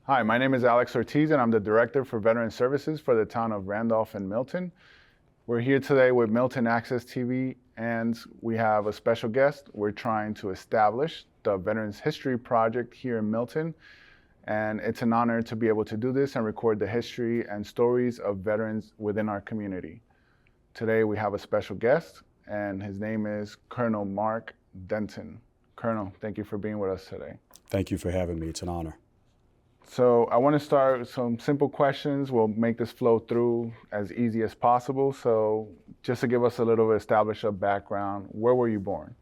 Hi, my name is Alex Ortiz, and I'm the Director for Veteran Services for the town of Randolph and Milton. We're here today with Milton Access TV, and we have a special guest. We're trying to establish the Veterans History Project here in Milton, and it's an honor to be able to do this and record the history and stories of veterans within our community. Today we have a special guest, and his name is Colonel Mark Denton. Colonel, thank you for being with us today. Thank you for having me. It's an honor. So I want to start with some simple questions. We'll make this flow through as easy as possible. So just to give us a little bit, establish a background, where were you born?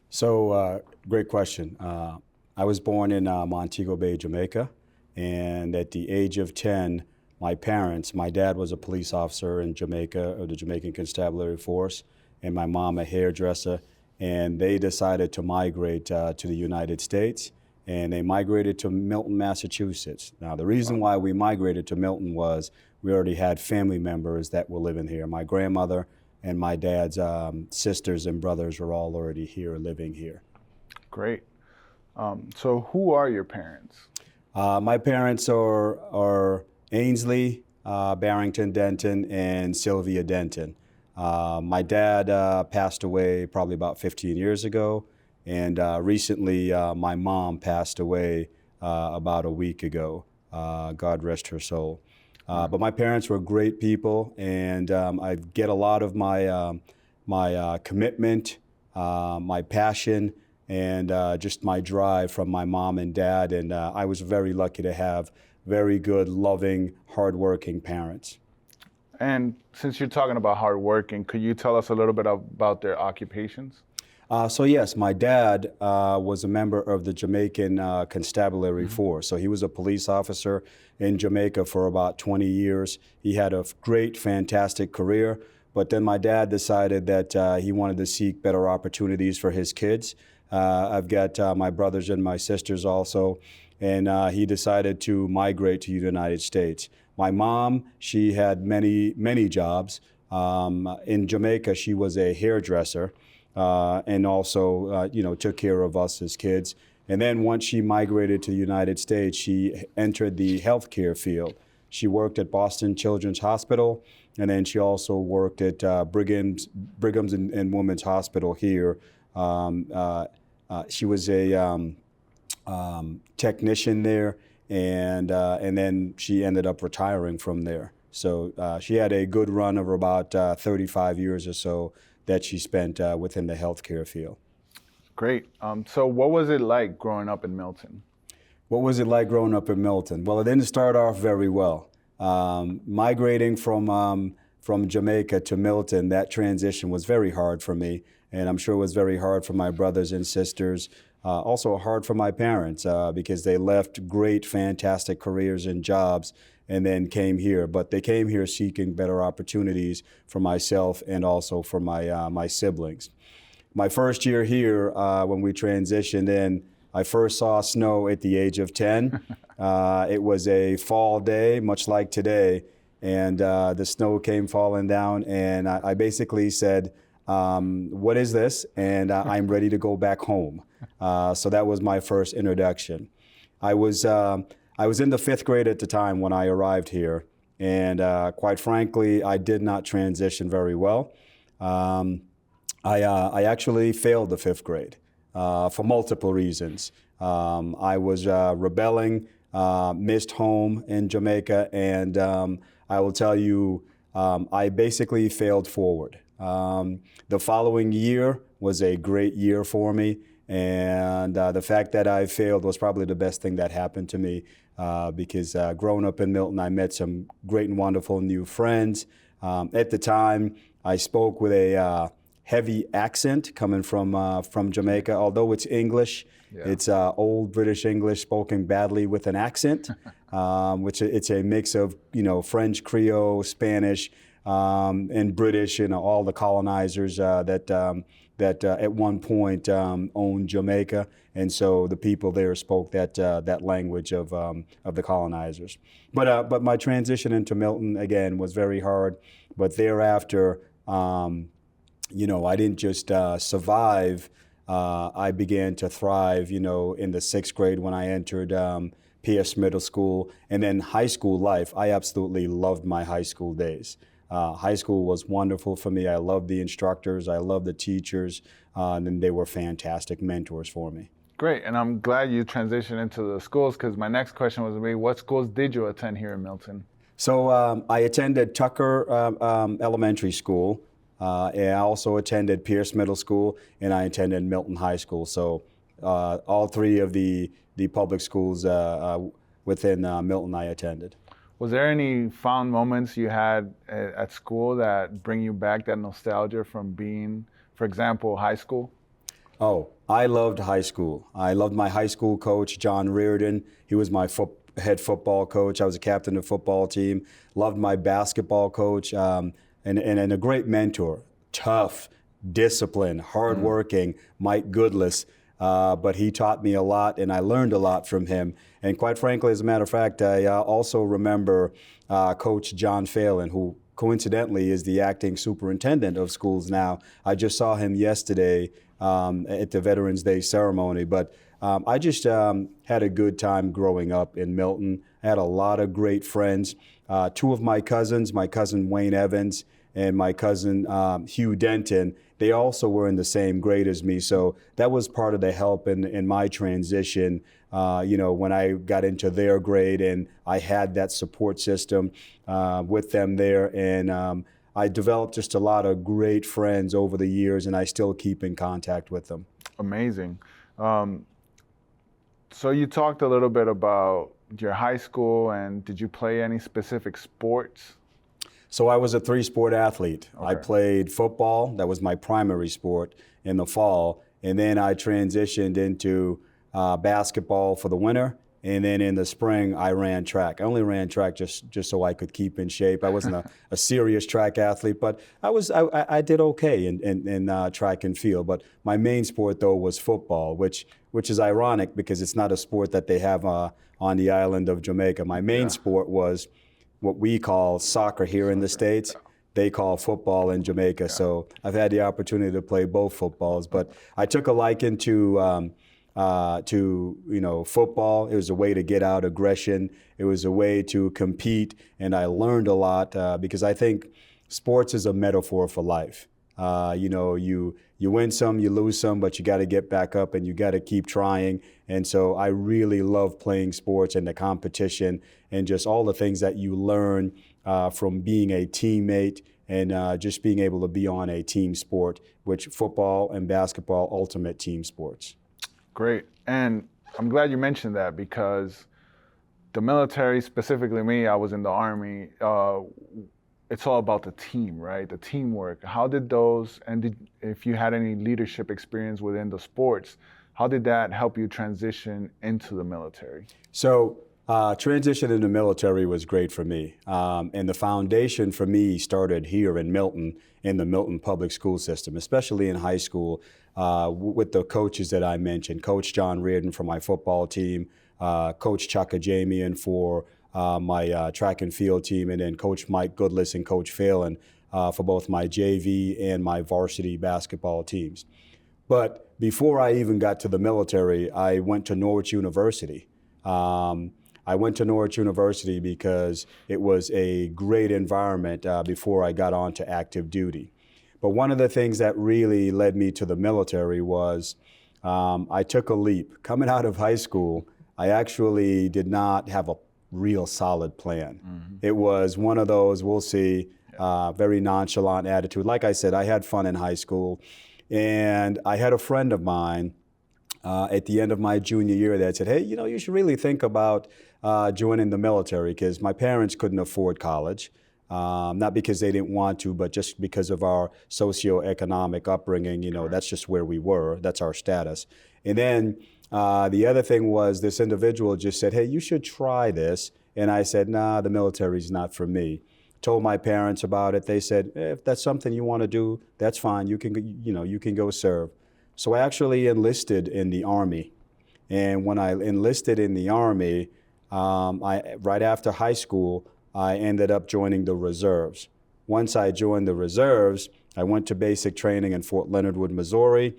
So great question. I was born in Montego Bay, Jamaica. And at the age of 10, my dad was a police officer in Jamaica, or the Jamaican Constabulary Force, and my mom a hairdresser. And they decided to migrate to the United States. And they migrated to Milton, Massachusetts. Now, the reason why we migrated to Milton was we already had family members that were living here. My grandmother and my dad's sisters and brothers were all already here, living here. Great. So who are your parents? My parents are Ainsley Barrington Denton and Sylvia Denton. My dad passed away probably about 15 years ago. And recently, my mom passed away about a week ago. God rest her soul. But my parents were great people, and I get a lot of my commitment, my passion, and just my drive from my mom and dad. And I was very lucky to have very good, loving, hardworking parents. And since you're talking about hardworking, could you tell us a little bit about their occupations? So yes, my dad was a member of the Jamaican Constabulary Force. So he was a police officer in Jamaica for about 20 years. He had a great, fantastic career. But then my dad decided that he wanted to seek better opportunities for his kids. I've got my brothers and my sisters also. And he decided to migrate to the United States. My mom, she had many jobs. In Jamaica, she was a hairdresser. And also, took care of us as kids. And then once she migrated to the United States, she entered the healthcare field. She worked at Boston Children's Hospital, and then she also worked at Brigham's and Women's Hospital here. She was a technician there, and then she ended up retiring from there. So she had a good run of about 35 years or so that she spent within the healthcare field. Great. So what was it like growing up in Milton? What was it like growing up in Milton? Well, it didn't start off very well. Migrating from Jamaica to Milton, that transition was very hard for me, and I'm sure it was very hard for my brothers and sisters. Also hard for my parents because they left great, fantastic careers and jobs and then came here. But they came here seeking better opportunities for myself and also for my siblings. My first year here, when we transitioned in, I first saw snow at the age of 10. It was a fall day, much like today, and the snow came falling down, and I basically said, what is this? And I'm ready to go back home. So that was my first introduction. I was in the 5th grade at the time when I arrived here, and quite frankly, I did not transition very well. I actually failed the 5th grade for multiple reasons. I was rebelling, missed home in Jamaica, and I will tell you, I basically failed forward. The following year was a great year for me. And the fact that I failed was probably the best thing that happened to me because growing up in Milton, I met some great and wonderful new friends. At the time, I spoke with a heavy accent coming from Jamaica. Although it's English, it's old British English spoken badly with an accent, which it's a mix of French, Creole, Spanish, and British, all the colonizers that at one point owned Jamaica, and so the people there spoke that language of the colonizers. But my transition into Milton again was very hard. But thereafter, I didn't just survive. I began to thrive. In the 6th grade when I entered Pierce Middle School, and then high school life. I absolutely loved my high school days. High school was wonderful for me. I loved the instructors. I loved the teachers, and they were fantastic mentors for me. Great, and I'm glad you transitioned into the schools, because my next question was going to be, what schools did you attend here in Milton? So I attended Tucker Elementary School, and I also attended Pierce Middle School, and I attended Milton High School. So all three of the public schools within Milton I attended. Was there any fond moments you had at school that bring you back, that nostalgia from being, for example, high school? Oh, I loved high school. I loved my high school coach, John Reardon. He was my head football coach. I was a captain of the football team. Loved my basketball coach, and a great mentor. Tough, disciplined, hardworking, Mike Goodless. But he taught me a lot, and I learned a lot from him. And quite frankly, as a matter of fact, I also remember Coach John Phelan, who coincidentally is the acting superintendent of schools now. I just saw him yesterday at the Veterans Day ceremony. But I just had a good time growing up in Milton. I had a lot of great friends. Two of my cousins, my cousin Wayne Evans and my cousin Hugh Denton, they also were in the same grade as me. So that was part of the help in my transition, when I got into their grade, and I had that support system with them there. And I developed just a lot of great friends over the years, and I still keep in contact with them. Amazing. So you talked a little bit about your high school, and did you play any specific sports? So I was a three-sport athlete. Okay. I played football, that was my primary sport, in the fall, and then I transitioned into basketball for the winter, and then in the spring I ran track. I only ran track just so I could keep in shape. I wasn't a serious track athlete, but I did okay in track and field. But my main sport though was football, which is ironic because it's not a sport that they have on the island of Jamaica. My main sport was what we call soccer here in the States. They call football in Jamaica. Yeah. So I've had the opportunity to play both footballs, but I took a liking to football. It was a way to get out aggression. It was a way to compete, and I learned a lot because I think sports is a metaphor for life. You win some, you lose some, but you got to get back up and you got to keep trying. And so I really love playing sports and the competition and just all the things that you learn from being a teammate and just being able to be on a team sport, which football and basketball, ultimate team sports. Great. And I'm glad you mentioned that, because the military, specifically me, I was in the Army, it's all about the team, right? The teamwork. How did those, and if you had any leadership experience within the sports, how did that help you transition into the military? So transition in the military was great for me. And the foundation for me started here in Milton, in the Milton Public School system, especially in high school, with the coaches that I mentioned. Coach John Reardon for my football team, Coach Chuck Ajamian for my track and field team, and then Coach Mike Goodless and Coach Phelan for both my JV and my varsity basketball teams. But before I even got to the military, I went to Norwich University. I went to Norwich University because it was a great environment before I got on to active duty. But one of the things that really led me to the military was I took a leap. Coming out of high school, I actually did not have a real solid plan. Mm-hmm. It was one of those, we'll see, very nonchalant attitude. Like I said, I had fun in high school. And I had a friend of mine at the end of my junior year that said, hey, you should really think about joining the military, because my parents couldn't afford college. Not because they didn't want to, but just because of our socioeconomic upbringing, that's just where we were. That's our status. And then the other thing was this individual just said, hey, you should try this. And I said, nah, the military's not for me. Told my parents about it. They said, if that's something you want to do, that's fine. You can go serve. So I actually enlisted in the Army. And when I enlisted in the Army, right after high school, I ended up joining the reserves. Once I joined the reserves, I went to basic training in Fort Leonard Wood, Missouri.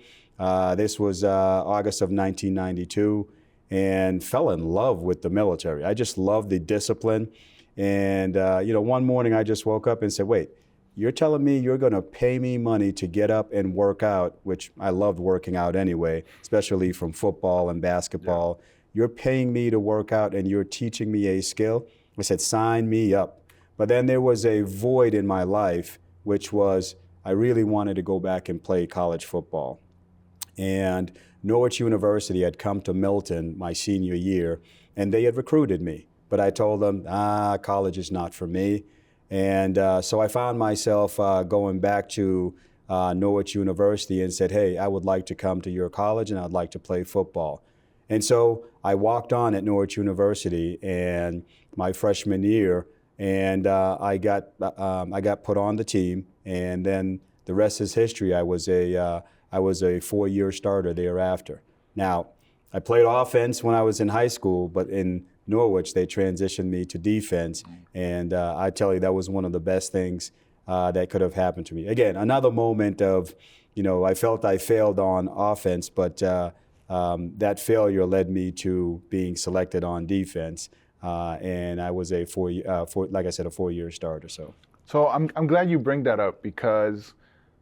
This was August of 1992. and fell in love with the military. I just loved the discipline. And, one morning I just woke up and said, wait, you're telling me you're going to pay me money to get up and work out, which I loved working out anyway, especially from football and basketball. Yeah. You're paying me to work out and you're teaching me a skill? I said, sign me up. But then there was a void in my life, which was I really wanted to go back and play college football. And Norwich University had come to Milton my senior year, and they had recruited me. But I told them, college is not for me. And so I found myself going back to Norwich University and said, hey, I would like to come to your college and I'd like to play football. And so I walked on at Norwich University and my freshman year, and I got put on the team, and then the rest is history. I was a 4-year starter thereafter. Now, I played offense when I was in high school, but in Norwich, they transitioned me to defense, and I tell you, that was one of the best things that could have happened to me. Again, another moment of, I felt I failed on offense, but that failure led me to being selected on defense, and I was a 4-year starter. So I'm glad you bring that up, because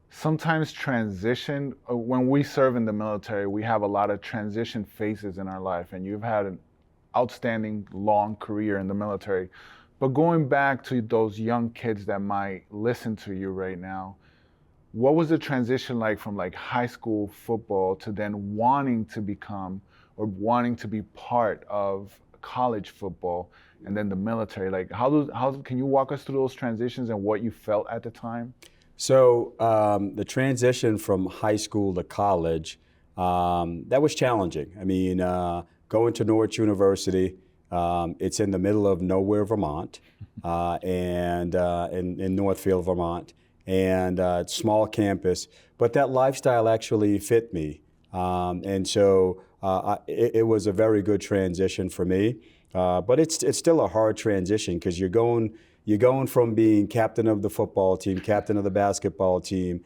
sometimes transition, when we serve in the military, we have a lot of transition phases in our life, and you've had an outstanding long career in the military. But going back to those young kids that might listen to you right now, what was the transition like from like high school football to then wanting to become or wanting to be part of college football and then the military? Like how can you walk us through those transitions and what you felt at the time? So the transition from high school to college, that was challenging. I mean, going to Norwich University, it's in the middle of nowhere, Vermont, and in Northfield, Vermont, and it's small campus. But that lifestyle actually fit me, and so it was a very good transition for me. But it's still a hard transition, because you're going from being captain of the football team, captain of the basketball team,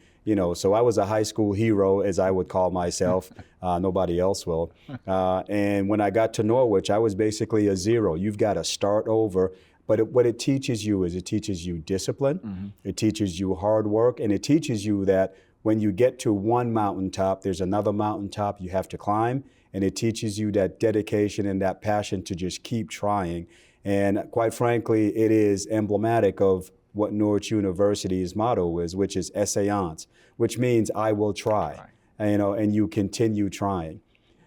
so I was a high school hero, as I would call myself. Nobody else will. And when I got to Norwich, I was basically a zero. You've got to start over. But what it teaches you is it teaches you discipline, mm-hmm. It teaches you hard work, and it teaches you that when you get to one mountaintop, there's another mountaintop you have to climb, and it teaches you that dedication and that passion to just keep trying. And quite frankly, it is emblematic of what Norwich University's motto is, which is essayance, which means I will try, and you continue trying.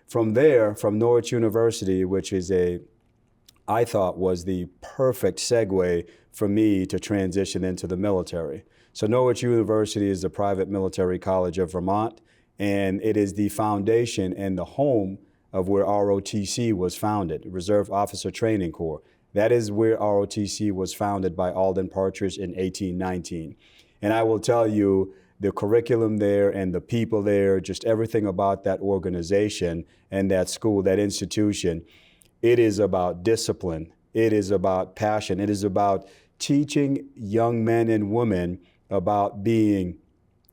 From there, from Norwich University, which is I thought was the perfect segue for me to transition into the military. So Norwich University is the private military college of Vermont, and it is the foundation and the home of where ROTC was founded, Reserve Officer Training Corps. That is where ROTC was founded by Alden Partridge in 1819. And I will tell you, the curriculum there and the people there, just everything about that organization and that school, that institution, it is about discipline. It is about passion. It is about teaching young men and women about being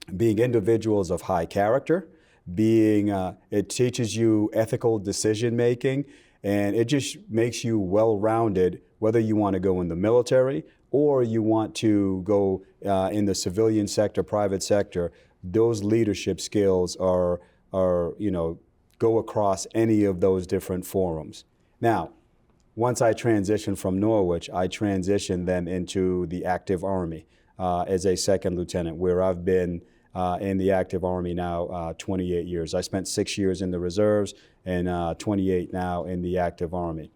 individuals of high character, it teaches you ethical decision making, and it just makes you well-rounded, whether you want to go in the military or you want to go in the civilian sector, private sector. Those leadership skills are go across any of those different forums. Now, once I transitioned from Norwich, I transitioned then into the active Army as a second lieutenant, where I've been in the active Army now 28 years. I spent 6 years in the reserves and 28 now in the active Army.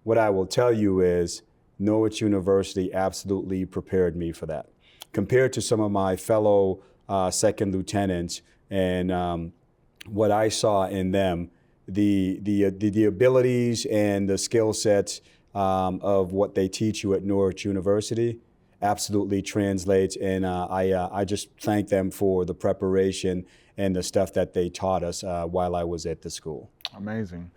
What I will tell you is Norwich University absolutely prepared me for that. Compared to some of my fellow second lieutenants and what I saw in them, the abilities and the skill sets of what they teach you at Norwich University absolutely translates, and I just thank them for the preparation and the stuff that they taught us while I was at the school. Amazing.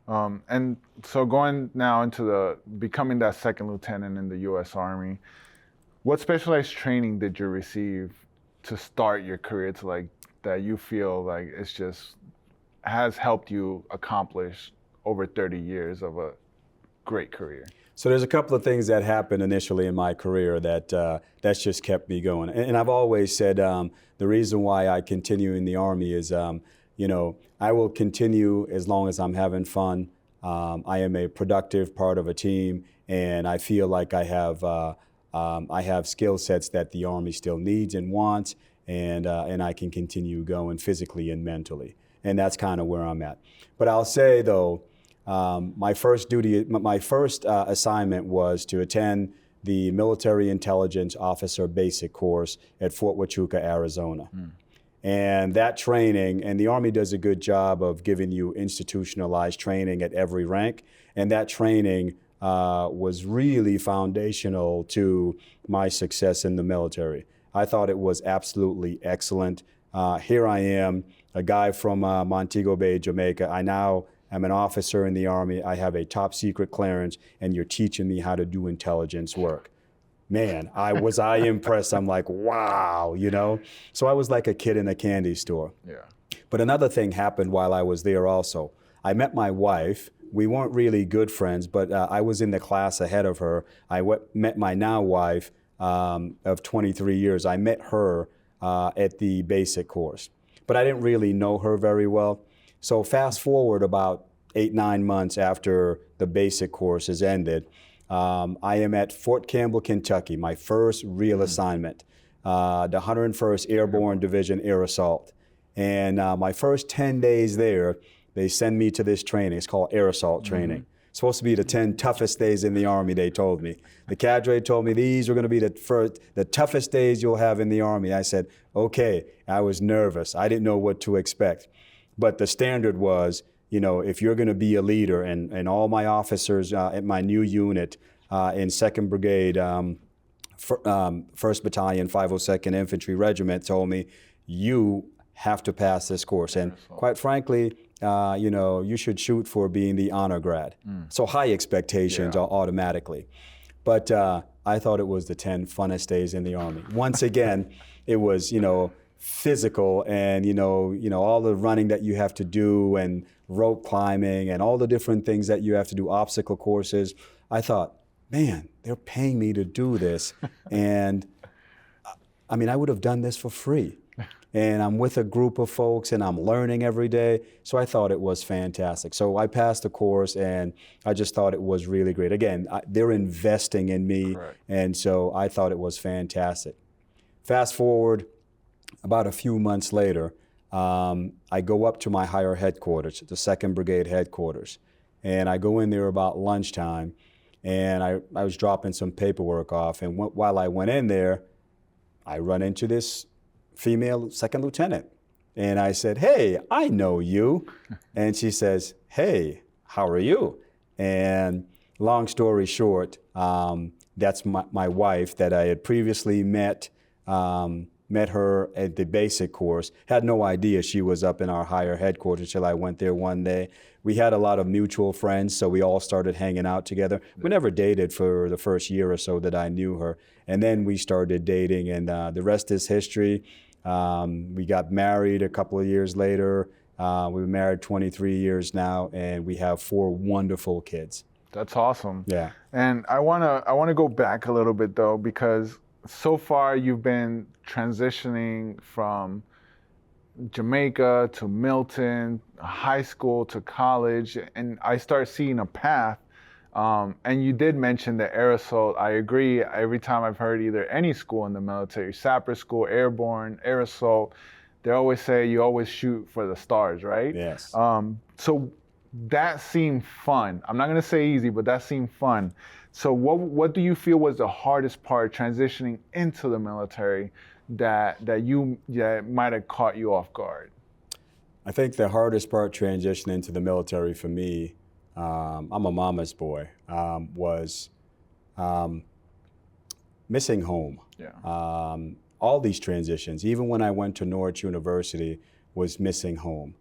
And so going now into becoming that second lieutenant in the U.S. Army, what specialized training did you receive to start your career that you feel like it's just has helped you accomplish over 30 years of a great career? So there's a couple of things that happened initially in my career that's just kept me going. And I've always said the reason why I continue in the Army is, I will continue as long as I'm having fun. I am a productive part of a team, and I feel like I have skill sets that the Army still needs and wants, and I can continue going physically and mentally. And that's kind of where I'm at. But I'll say though, my first assignment was to attend the Military Intelligence Officer Basic Course at Fort Huachuca, Arizona. And that training, and the Army does a good job of giving you institutionalized training at every rank, and that training was really foundational to my success in the military. I thought it was absolutely excellent. Here I am, a guy from Montego Bay, Jamaica. I now am an officer in the Army. I have a top secret clearance, and you're teaching me how to do intelligence work. Man, was I impressed. I'm like, wow, So I was like a kid in a candy store. Yeah. But another thing happened while I was there also. I met my wife. We weren't really good friends, but I was in the class ahead of her. I met my now wife of 23 years. I met her at the basic course. But I didn't really know her very well. So fast forward about 8-9 months after the basic course has ended, I am at Fort Campbell, Kentucky, my first real assignment, the 101st Airborne Division Air Assault. And my first 10 days there, they send me to this training. It's called Air Assault training. It's supposed to be the 10 toughest days in the Army, they told me. The cadre told me these were going to be the toughest days you'll have in the Army. I said, okay. I was nervous. I didn't know what to expect. But the standard was, if you're going to be a leader, and all my officers at my new unit in 2nd Brigade, 1st Battalion, 502nd Infantry Regiment told me, you have to pass this course. And quite frankly, you should shoot for being the honor grad. So high expectations are automatically. But I thought it was the 10 funnest days in the Army. Once again, it was, physical, and all the running that you have to do, and rope climbing, and all the different things that you have to do, obstacle courses. I thought, man, they're paying me to do this, and I would have done this for free. And I'm with a group of folks, and I'm learning every day. So I thought it was fantastic. So I passed the course, and I just thought it was really great. Again, they're investing in me, Correct. And so I thought it was fantastic. Fast forward about a few months later, I go up to my higher headquarters, the 2nd Brigade headquarters. And I go in there about lunchtime, and I was dropping some paperwork off. And while I went in there, I run into this female second lieutenant. And I said, hey, I know you. And she says, hey, how are you? And long story short, that's my wife that I had previously met her at the basic course. Had no idea she was up in our higher headquarters till I went there one day. We had a lot of mutual friends, so we all started hanging out together. We never dated for the first year or so that I knew her. And then we started dating, and the rest is history. We got married a couple of years later. We've been married 23 years now, and we have 4 wonderful kids. That's awesome. Yeah. And I wanna go back a little bit though, because so far you've been transitioning from Jamaica to Milton, high school to college, and I start seeing a path. And you did mention the air assault. I agree. Every time I've heard either any school in the military, sapper school, airborne, air assault, they always say you always shoot for the stars, right? Yes. So that seemed fun. I'm not gonna say easy, but that seemed fun. So what do you feel was the hardest part transitioning into the military that might have caught you off guard? I think the hardest part transitioning into the military for me, I'm a mama's boy, was missing home. Yeah. All these transitions, even when I went to Norwich University, was missing home.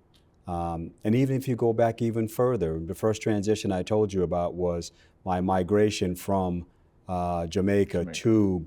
And even if you go back even further, the first transition I told you about was my migration from Jamaica to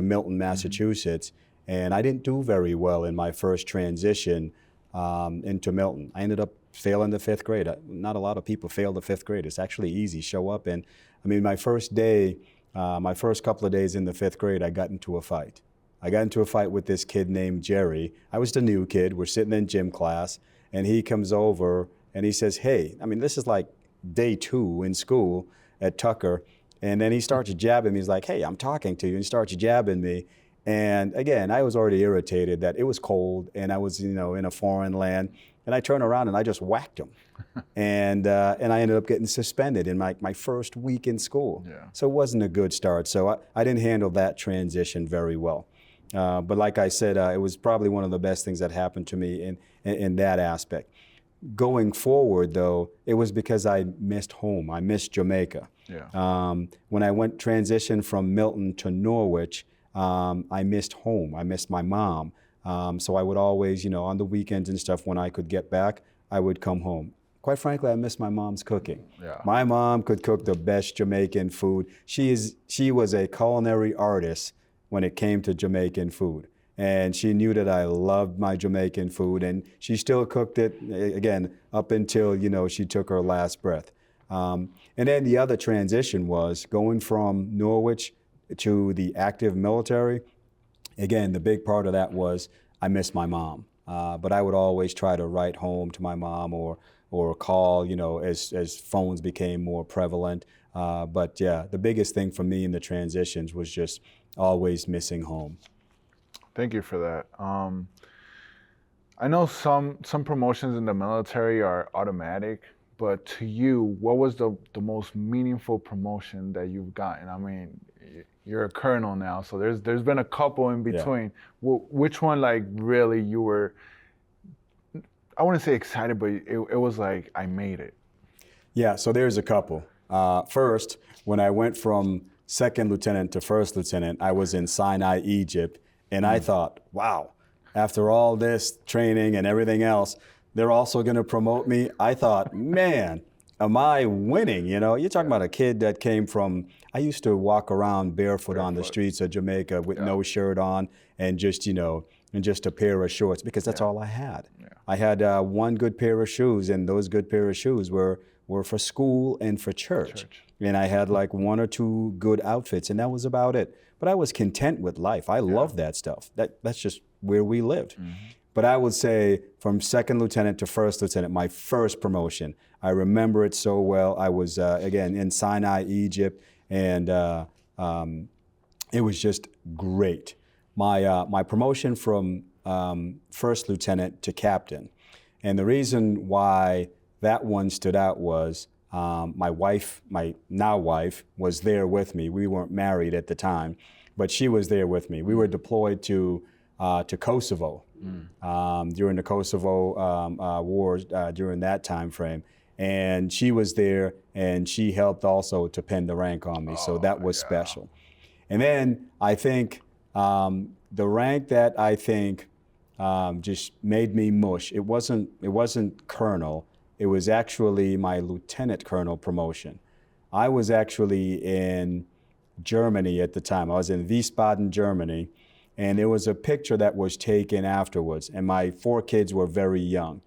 Milton, Massachusetts. And I didn't do very well in my first transition into Milton. I ended up failing the fifth grade. Not a lot of people fail the fifth grade. It's actually easy. Show up. And I mean, my first day, my first couple of days in the fifth grade, I got into a fight. I got into a fight with this kid named Jerry. I was the new kid. We're sitting in gym class, and he comes over and he says, hey, I mean, this is like day 2 in school at Tucker. And then he starts jabbing me. He's like, hey, I'm talking to you. And he starts jabbing me. And again, I was already irritated that it was cold and I was, in a foreign land. And I turned around and I just whacked him. and I ended up getting suspended in my first week in school. Yeah. So it wasn't a good start. So I didn't handle that transition very well. But like I said, it was probably one of the best things that happened to me in that aspect. Going forward, though, it was because I missed home. I missed Jamaica. Yeah. When I transitioned from Milton to Norwich, I missed home. I missed my mom. So I would always, on the weekends and stuff, when I could get back, I would come home. Quite frankly, I miss my mom's cooking. Yeah. My mom could cook the best Jamaican food. She was a culinary artist when it came to Jamaican food. And she knew that I loved my Jamaican food, and she still cooked it, again, up until, she took her last breath. And then the other transition was going from Norwich to the active military. Again, the big part of that was I missed my mom. But I would always try to write home to my mom or call, as phones became more prevalent. But yeah, the biggest thing for me in the transitions was just always missing home. Thank you for that. I know some promotions in the military are automatic, but to you, what was the most meaningful promotion that you've gotten? I mean, you're a colonel now, so there's been a couple in between. Yeah. Which one, like, really you were, I wouldn't say excited, but it was like, I made it? Yeah, so there's a couple. First, when I went from second lieutenant to first lieutenant, I was in Sinai, Egypt. And I thought, wow, after all this training and everything else, they're also going to promote me. I thought, man, am I winning? You're talking about a kid that came from, I used to walk around barefoot on the streets of Jamaica with no shirt on and just, and just a pair of shorts because that's all I had. Yeah. I had one good pair of shoes, and those good pair of shoes were for school and for church. And I had like 1 or 2 good outfits, and that was about it. But I was content with life. I loved that stuff. That's just where we lived. Mm-hmm. But I would say from second lieutenant to first lieutenant, my first promotion, I remember it so well. I was, again, in Sinai, Egypt, and it was just great. My promotion from first lieutenant to captain, and the reason why that one stood out was my wife, my now wife, was there with me. We weren't married at the time, but she was there with me. We were deployed to Kosovo during the Kosovo wars during that time frame. And she was there, and she helped also to pin the rank on me. So that was special. And then I think the rank that I think just made me mush, it wasn't colonel. It was actually my lieutenant colonel promotion. I was actually in Germany at the time. I was in Wiesbaden, Germany, and there was a picture that was taken afterwards, and my 4 kids were very young.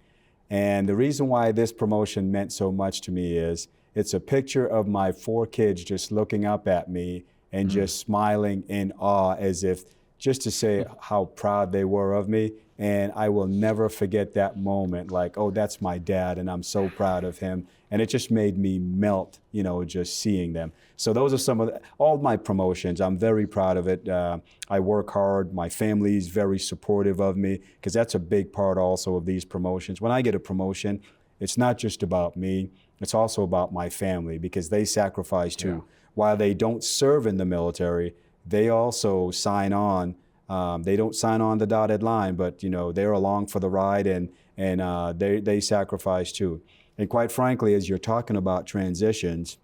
And the reason why this promotion meant so much to me is it's a picture of my 4 kids just looking up at me and just smiling in awe, as if just to say how proud they were of me. And I will never forget that moment, like, oh, that's my dad, and I'm so proud of him. And it just made me melt, just seeing them. So those are some of all my promotions. I'm very proud of it. I work hard. My family is very supportive of me, because that's a big part also of these promotions. When I get a promotion, it's not just about me. It's also about my family, because they sacrifice too. Yeah. While they don't serve in the military, they also sign on. They don't sign on the dotted line, but they're along for the ride, and they sacrifice too. And quite frankly, as you're talking about transitions,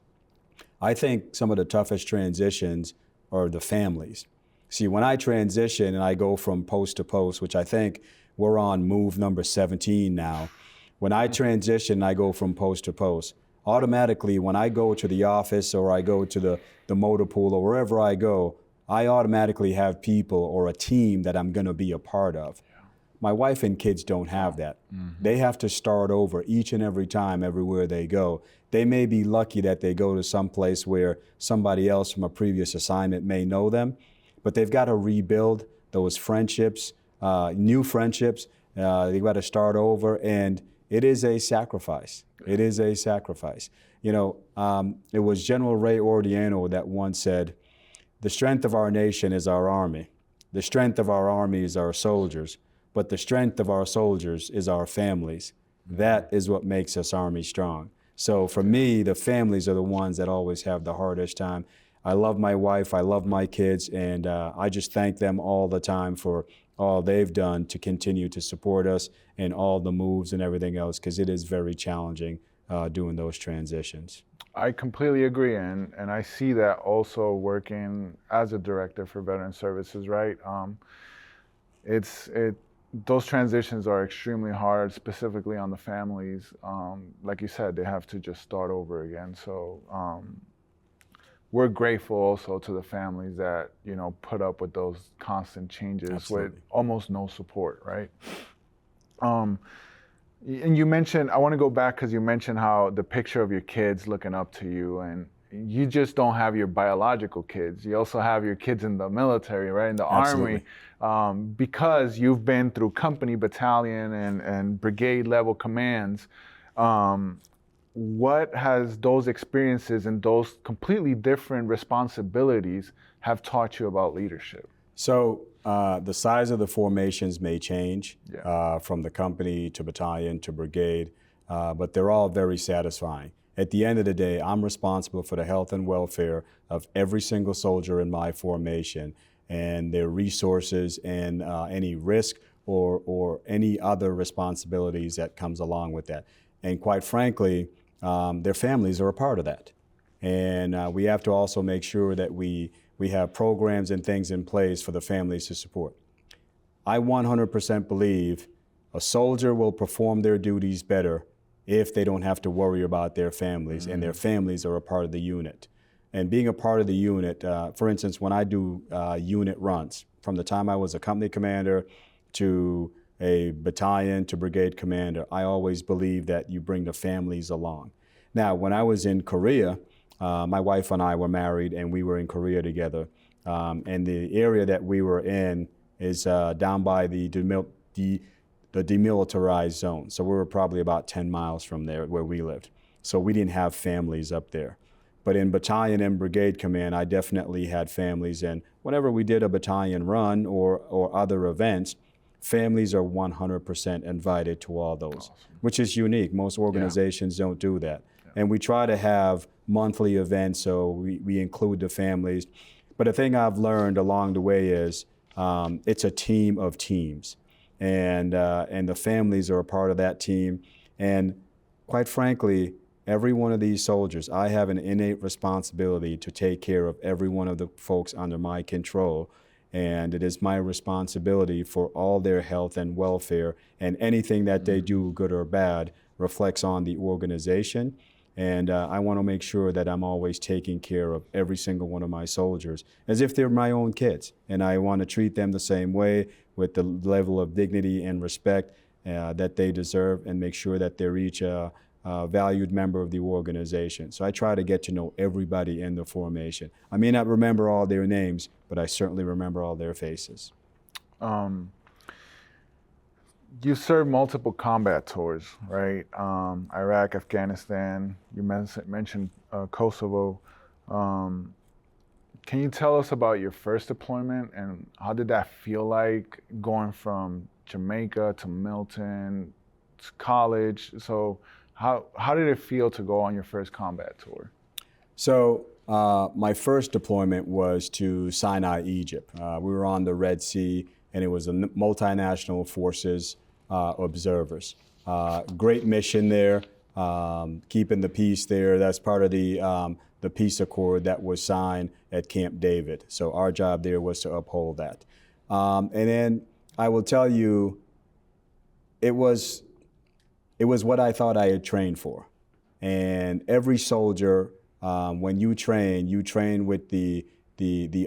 I think some of the toughest transitions are the families. See, when I transition and I go from post to post, which I think we're on move number 17 now, when I transition and I go from post to post, automatically when I go to the office or I go to the motor pool or wherever I go, I automatically have people or a team that I'm going to be a part of. My wife and kids don't have that. They have to start over each and every time, everywhere they go. They may be lucky that they go to some place where somebody else from a previous assignment may know them, but they've got to rebuild those friendships, new friendships. They've got to start over, and it is a sacrifice. It is a sacrifice. You know, it was General Ray Ordiano that once said, "The strength of our nation is our army. The strength of our army is our soldiers. But the strength of our soldiers is our families. That is what makes us Army strong." So for me, the families are the ones that always have the hardest time. I love my wife, I love my kids, and I just thank them all the time for all they've done to continue to support us and all the moves and everything else, because it is very challenging doing those transitions. I completely agree, and I see that also working as a director for Veteran Services, right? Those transitions are extremely hard, specifically on the families. Like you said, they have to just start over again. So we're grateful also to the families that, you know, put up with those constant changes. Absolutely. With almost no support, right? And you mentioned, I want to go back because you mentioned how the picture of your kids looking up to you, and you just don't have your biological kids. You also have your kids in the military, right? In the Absolutely. Army, because you've been through company, battalion, and brigade level commands. What has those experiences and those completely different responsibilities have taught you about leadership? So the size of the formations may change from the company to battalion to brigade, but they're all very satisfying. At the end of the day, I'm responsible for the health and welfare of every single soldier in my formation and their resources and any risk or any other responsibilities that comes along with that. And quite frankly, their families are a part of that. And we have to also make sure that we have programs and things in place for the families to support. I 100% believe a soldier will perform their duties better if they don't have to worry about their families, and their families are a part of the unit. And being a part of the unit, for instance, when I do unit runs, from the time I was a company commander to a battalion to brigade commander, I always believe that you bring the families along. Now, when I was in Korea, my wife and I were married, and we were in Korea together. And the area that we were in is down by the demilitarized zone. So we were probably about 10 miles from there where we lived. So we didn't have families up there. But in battalion and brigade command, I definitely had families. And whenever we did a battalion run or other events, families are 100% invited to all those, awesome. Which is unique. Most organizations don't do that. Yeah. And we try to have monthly events, so we include the families. But the thing I've learned along the way is it's a team of teams. And the families are a part of that team. And quite frankly, every one of these soldiers, I have an innate responsibility to take care of every one of the folks under my control. And it is my responsibility for all their health and welfare, and anything that they do, good or bad, reflects on the organization. And I want to make sure that I'm always taking care of every single one of my soldiers as if they're my own kids. And I want to treat them the same way, with the level of dignity and respect that they deserve, and make sure that they're each a valued member of the organization. So I try to get to know everybody in the formation. I may not remember all their names, but I certainly remember all their faces. You served multiple combat tours, right? Iraq, Afghanistan, you mentioned Kosovo. Can you tell us about your first deployment, and how did that feel like, going from Jamaica to Milton to college? So how did it feel to go on your first combat tour? So my first deployment was to Sinai, Egypt. We were on the Red Sea, and it was a multinational forces observers. Great mission there, keeping the peace there. That's part of the peace accord that was signed at Camp David. So our job there was to uphold that. And then I will tell you, it was what I thought I had trained for. And every soldier, when you train with the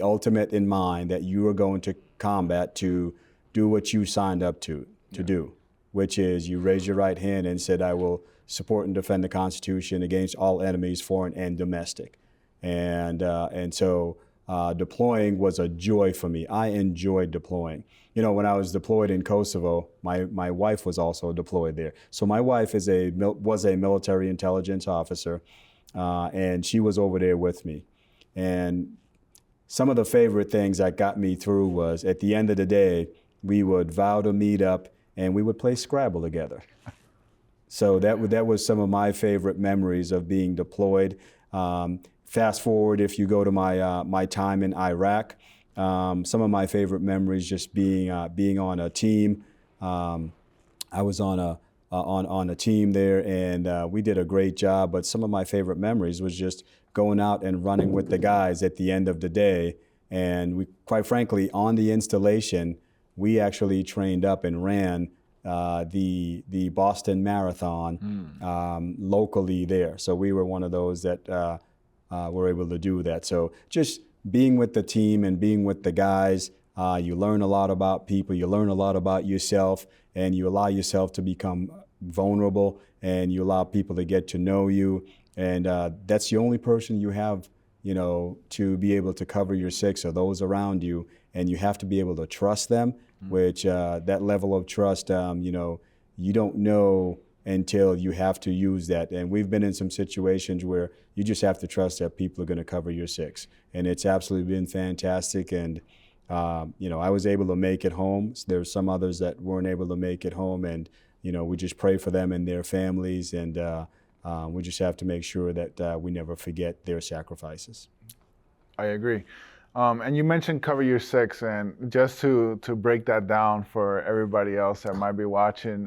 ultimate in mind, that you are going to combat to do what you signed up to. to do, which is you raise your right hand and said, I will support and defend the Constitution against all enemies, foreign and domestic. And so deploying was a joy for me. I enjoyed deploying. You know, when I was deployed in Kosovo, my wife was also deployed there. So my wife was a military intelligence officer, and she was over there with me. And some of the favorite things that got me through was at the end of the day, we would vow to meet up and we would play Scrabble together. So that was some of my favorite memories of being deployed. Fast forward, if you go to my time in Iraq, some of my favorite memories just being on a team. I was on a team there, and we did a great job. But some of my favorite memories was just going out and running with the guys at the end of the day. And we, quite frankly, on the installation, we actually trained up and ran the Boston Marathon locally there. So we were one of those that were able to do that. So just being with the team and being with the guys, you learn a lot about people, you learn a lot about yourself, and you allow yourself to become vulnerable, and you allow people to get to know you. And that's the only person you have, you know, to be able to cover your six or those around you. And you have to be able to trust them, which that level of trust, you know, you don't know until you have to use that. And we've been in some situations where you just have to trust that people are going to cover your six. And it's absolutely been fantastic. And, you know, I was able to make it home. There's some others that weren't able to make it home. And, you know, we just pray for them and their families. And we just have to make sure that we never forget their sacrifices. I agree. And you mentioned cover your six, and just to break that down for everybody else that might be watching.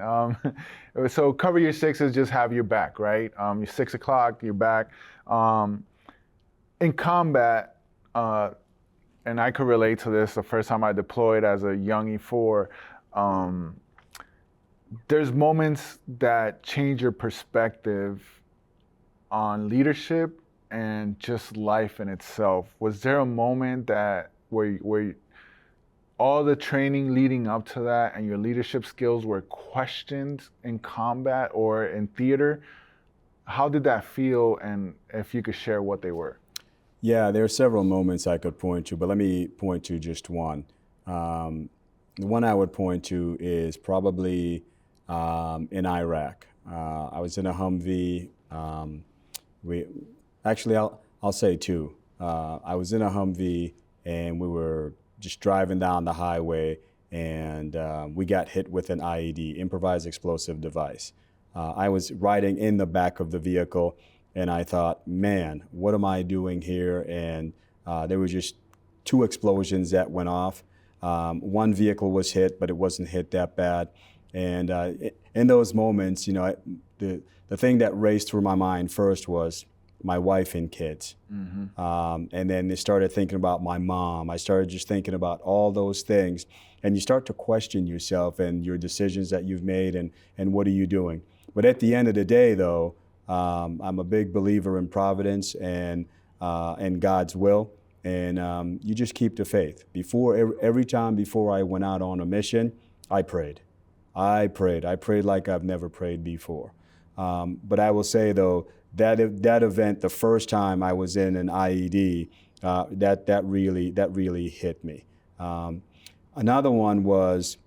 So cover your six is just have your back, right? You're 6 o'clock, you're back. In combat, and I could relate to this the first time I deployed as a young E4, there's moments that change your perspective on leadership and just life in itself. Was there a moment that where all the training leading up to that and your leadership skills were questioned in combat or in theater? How did that feel, and if you could share what they were? Yeah, there are several moments I could point to, but let me point to just one. The one I would point to is probably in Iraq. I was in a Humvee. Actually, I'll say two. I was in a Humvee, and we were just driving down the highway, and we got hit with an IED, improvised explosive device. I was riding in the back of the vehicle, and I thought, man, what am I doing here? And there were just two explosions that went off. One vehicle was hit, but it wasn't hit that bad. And in those moments, you know, the thing that raced through my mind first was my wife and kids. And then they started thinking about my mom. I started just thinking about all those things. And you start to question yourself and your decisions that you've made and what are you doing. But at the end of the day, though, I'm a big believer in providence and God's will. And you just keep the faith. Every time before I went out on a mission, I prayed. I prayed like I've never prayed before. But I will say, though, that event, the first time I was in an IED, that really hit me. Another one was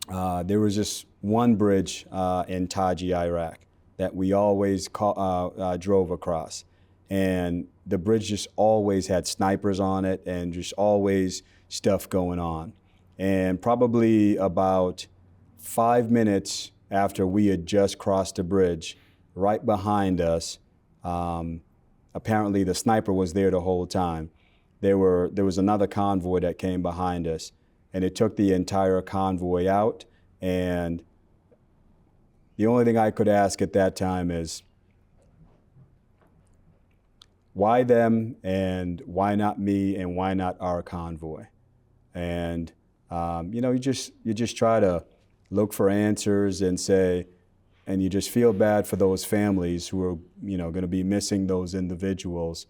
there was this one bridge in Taji, Iraq, that we always drove across, and the bridge just always had snipers on it, and just always stuff going on. And probably about 5 minutes after we had just crossed the bridge, right behind us, apparently the sniper was there the whole time. There was another convoy that came behind us, and it took the entire convoy out. And the only thing I could ask at that time is, why them, and why not me, and why not our convoy? And you know, you just try to look for answers and say, and you just feel bad for those families who are, you know, going to be missing those individuals,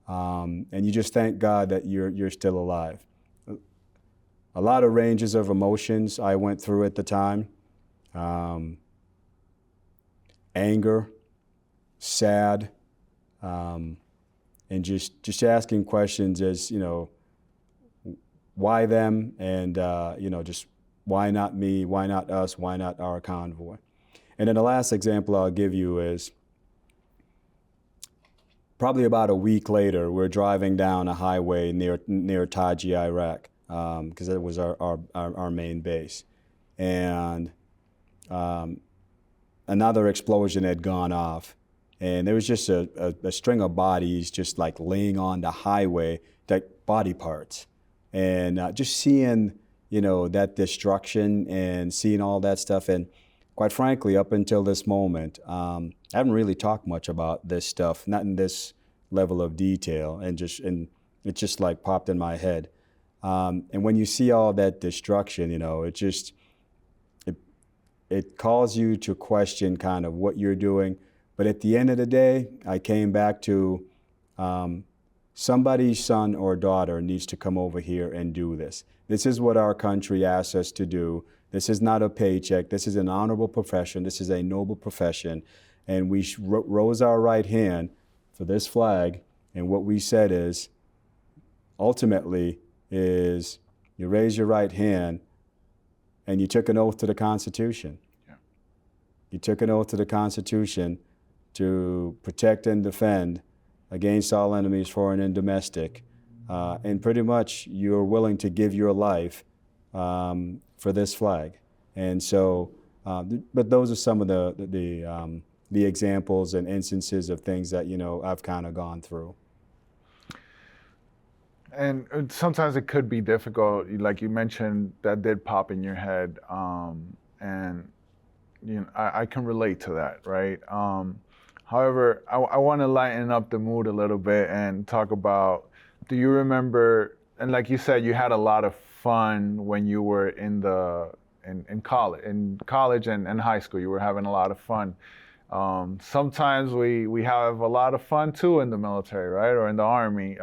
and you just thank God that you're still alive. A lot of ranges of emotions I went through at the time. anger, sad, and just asking questions as, why them, and just why not me, why not us, why not our convoy. And then the last example I'll give you is probably about a week later, we're driving down a highway near Taji, Iraq, because it was our main base. And another explosion had gone off. And there was just a string of bodies just like laying on the highway, like body parts. And just seeing, that destruction and seeing all that stuff. And quite frankly, up until this moment, I haven't really talked much about this stuff, not in this level of detail, and it just like popped in my head. And when you see all that destruction, it calls you to question kind of what you're doing. But at the end of the day, I came back to somebody's son or daughter needs to come over here and do this. This is what our country asks us to do. This is not a paycheck. This is an honorable profession. This is a noble profession. And we rose our right hand for this flag. And what we said is, ultimately, is you raise your right hand and you took an oath to the Constitution. Yeah. You took an oath to the Constitution to protect and defend against all enemies, foreign and domestic. And pretty much you're willing to give your life for this flag. And so, but those are some of the examples and instances of things that, I've kind of gone through. And sometimes it could be difficult, like you mentioned, that did pop in your head, and I can relate to that, right? However, I want to lighten up the mood a little bit and talk about, do you remember, and like you said, you had a lot of fun when you were in college and high school, you were having a lot of fun. Sometimes we have a lot of fun too in the military, right? Or in the Army.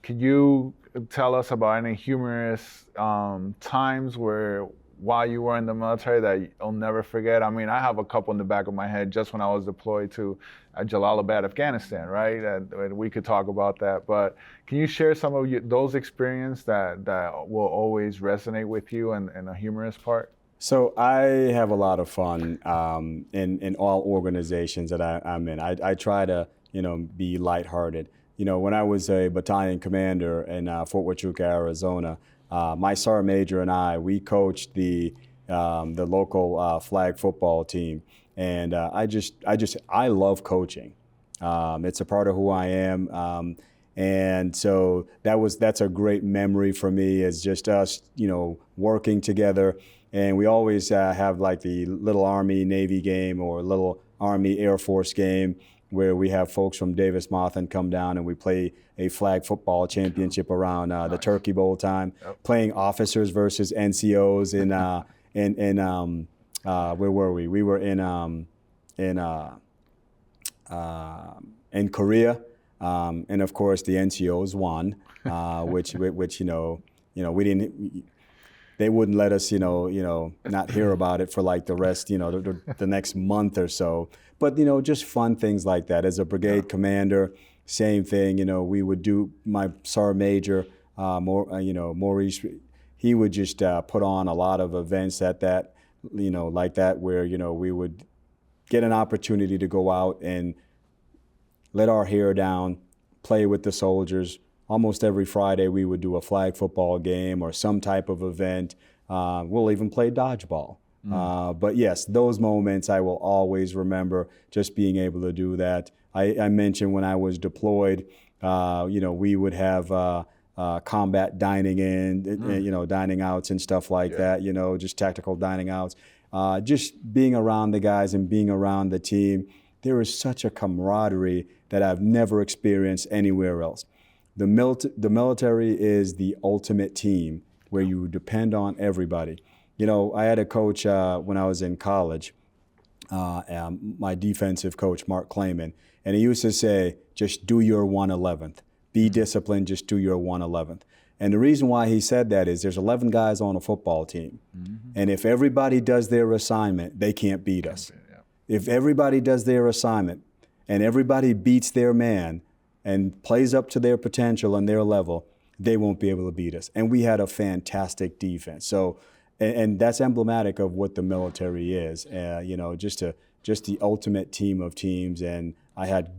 Can you tell us about any humorous times while you were in the military that you'll never forget? I mean, I have a couple in the back of my head just when I was deployed to Jalalabad, Afghanistan, right? And we could talk about that. But can you share some of those experiences that will always resonate with you in a humorous part? So I have a lot of fun in all organizations that I'm in. I try to, be lighthearted. When I was a battalion commander in Fort Huachuca, Arizona, my sergeant major and we coached the local flag football team, and I love coaching. It's a part of who I am, and so that's a great memory for me. Is just us, working together, and we always have like the little Army Navy game or little Army Air Force game, where we have folks from Davis-Monthan come down and we play a flag football championship around the Turkey Bowl time, playing officers versus NCOs where were we? We were in Korea, and of course the NCOs won, which we didn't. They wouldn't let us, not hear about it for like the rest, the next month or so. But, just fun things like that. As a brigade commander, same thing, we would do, my sergeant major, Maurice, he would just put on a lot of events like that, where, we would get an opportunity to go out and let our hair down, play with the soldiers. Almost every Friday we would do a flag football game or some type of event. We'll even play dodgeball. But yes, those moments I will always remember, just being able to do that. I mentioned when I was deployed, we would have combat dining in, dining outs and stuff like that, just tactical dining outs. Just being around the guys and being around the team, there is such a camaraderie that I've never experienced anywhere else. The military is the ultimate team where you depend on everybody. I had a coach when I was in college, my defensive coach, Mark Clayman, and he used to say, just do your 111th. Be disciplined, just do your 111th. And the reason why he said that is there's 11 guys on a football team. And if everybody does their assignment, they can't beat us. If everybody does their assignment and everybody beats their man and plays up to their potential and their level, they won't be able to beat us. And we had a fantastic defense. So, and that's emblematic of what the military is, just the ultimate team of teams. And I had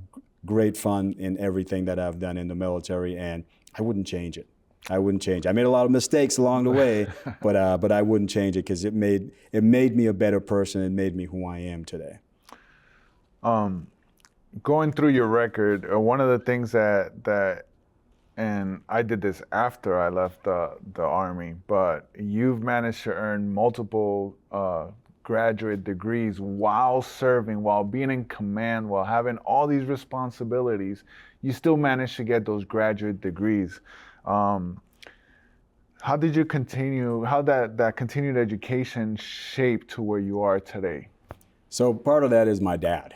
great fun in everything that I've done in the military, and I wouldn't change it. I wouldn't change. I made a lot of mistakes along the way, but I wouldn't change it because it made me a better person. It made me who I am today. Going through your record, one of the things that and I did this after I left the Army, but you've managed to earn multiple graduate degrees while serving, while being in command, while having all these responsibilities. You still managed to get those graduate degrees. How did you continue, how that continued education shaped to where you are today? So part of that is my dad.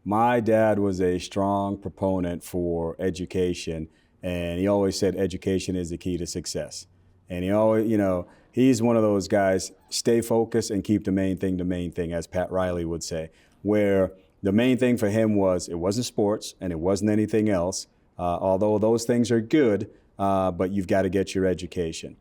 My dad was a strong proponent for education, and he always said education is the key to success. And he always, he's one of those guys, stay focused and keep the main thing, as Pat Riley would say, where the main thing for him was it wasn't sports and it wasn't anything else, although those things are good, but you've got to get your education.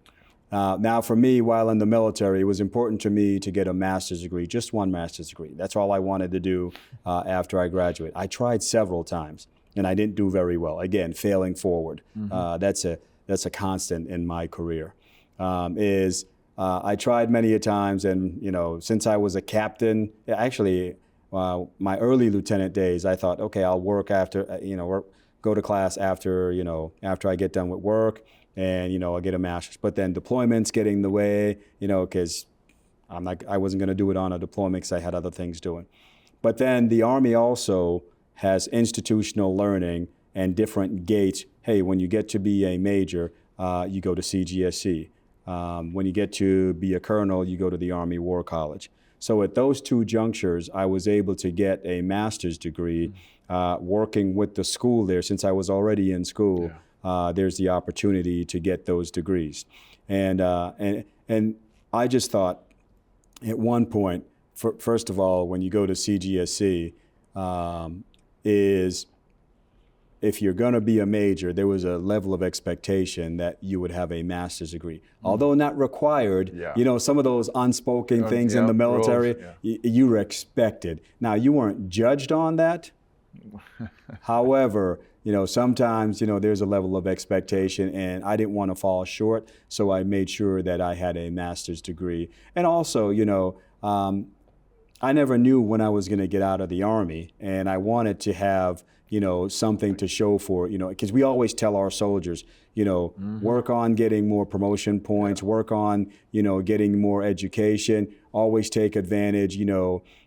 Now for me, while in the military, it was important to me to get a master's degree, just one master's degree. That's all I wanted to do after I graduated. I tried several times and I didn't do very well. Again, failing forward. That's a constant in my career. I tried many a times, and since I was a captain, actually my early lieutenant days, I thought, okay, I'll work after, go to class after I get done with work. And, I'll get a master's. But then deployments get in the way, because I wasn't going to do it on a deployment because I had other things doing. But then the Army also has institutional learning and different gates. Hey, when you get to be a major, you go to CGSC. When you get to be a colonel, you go to the Army War College. So at those two junctures, I was able to get a master's degree working with the school there since I was already in school. Yeah. There's the opportunity to get those degrees. And I just thought at one point, first of all, when you go to CGSC, is if you're going to be a major, there was a level of expectation that you would have a master's degree. Although not required, some of those unspoken things in the military, rules, you were expected. Now, you weren't judged on that. However, sometimes, there's a level of expectation, and I didn't want to fall short, so I made sure that I had a master's degree. And also, I never knew when I was going to get out of the Army, and I wanted to have, something to show for, because we always tell our soldiers, work on getting more promotion points, work on, getting more education, always take advantage,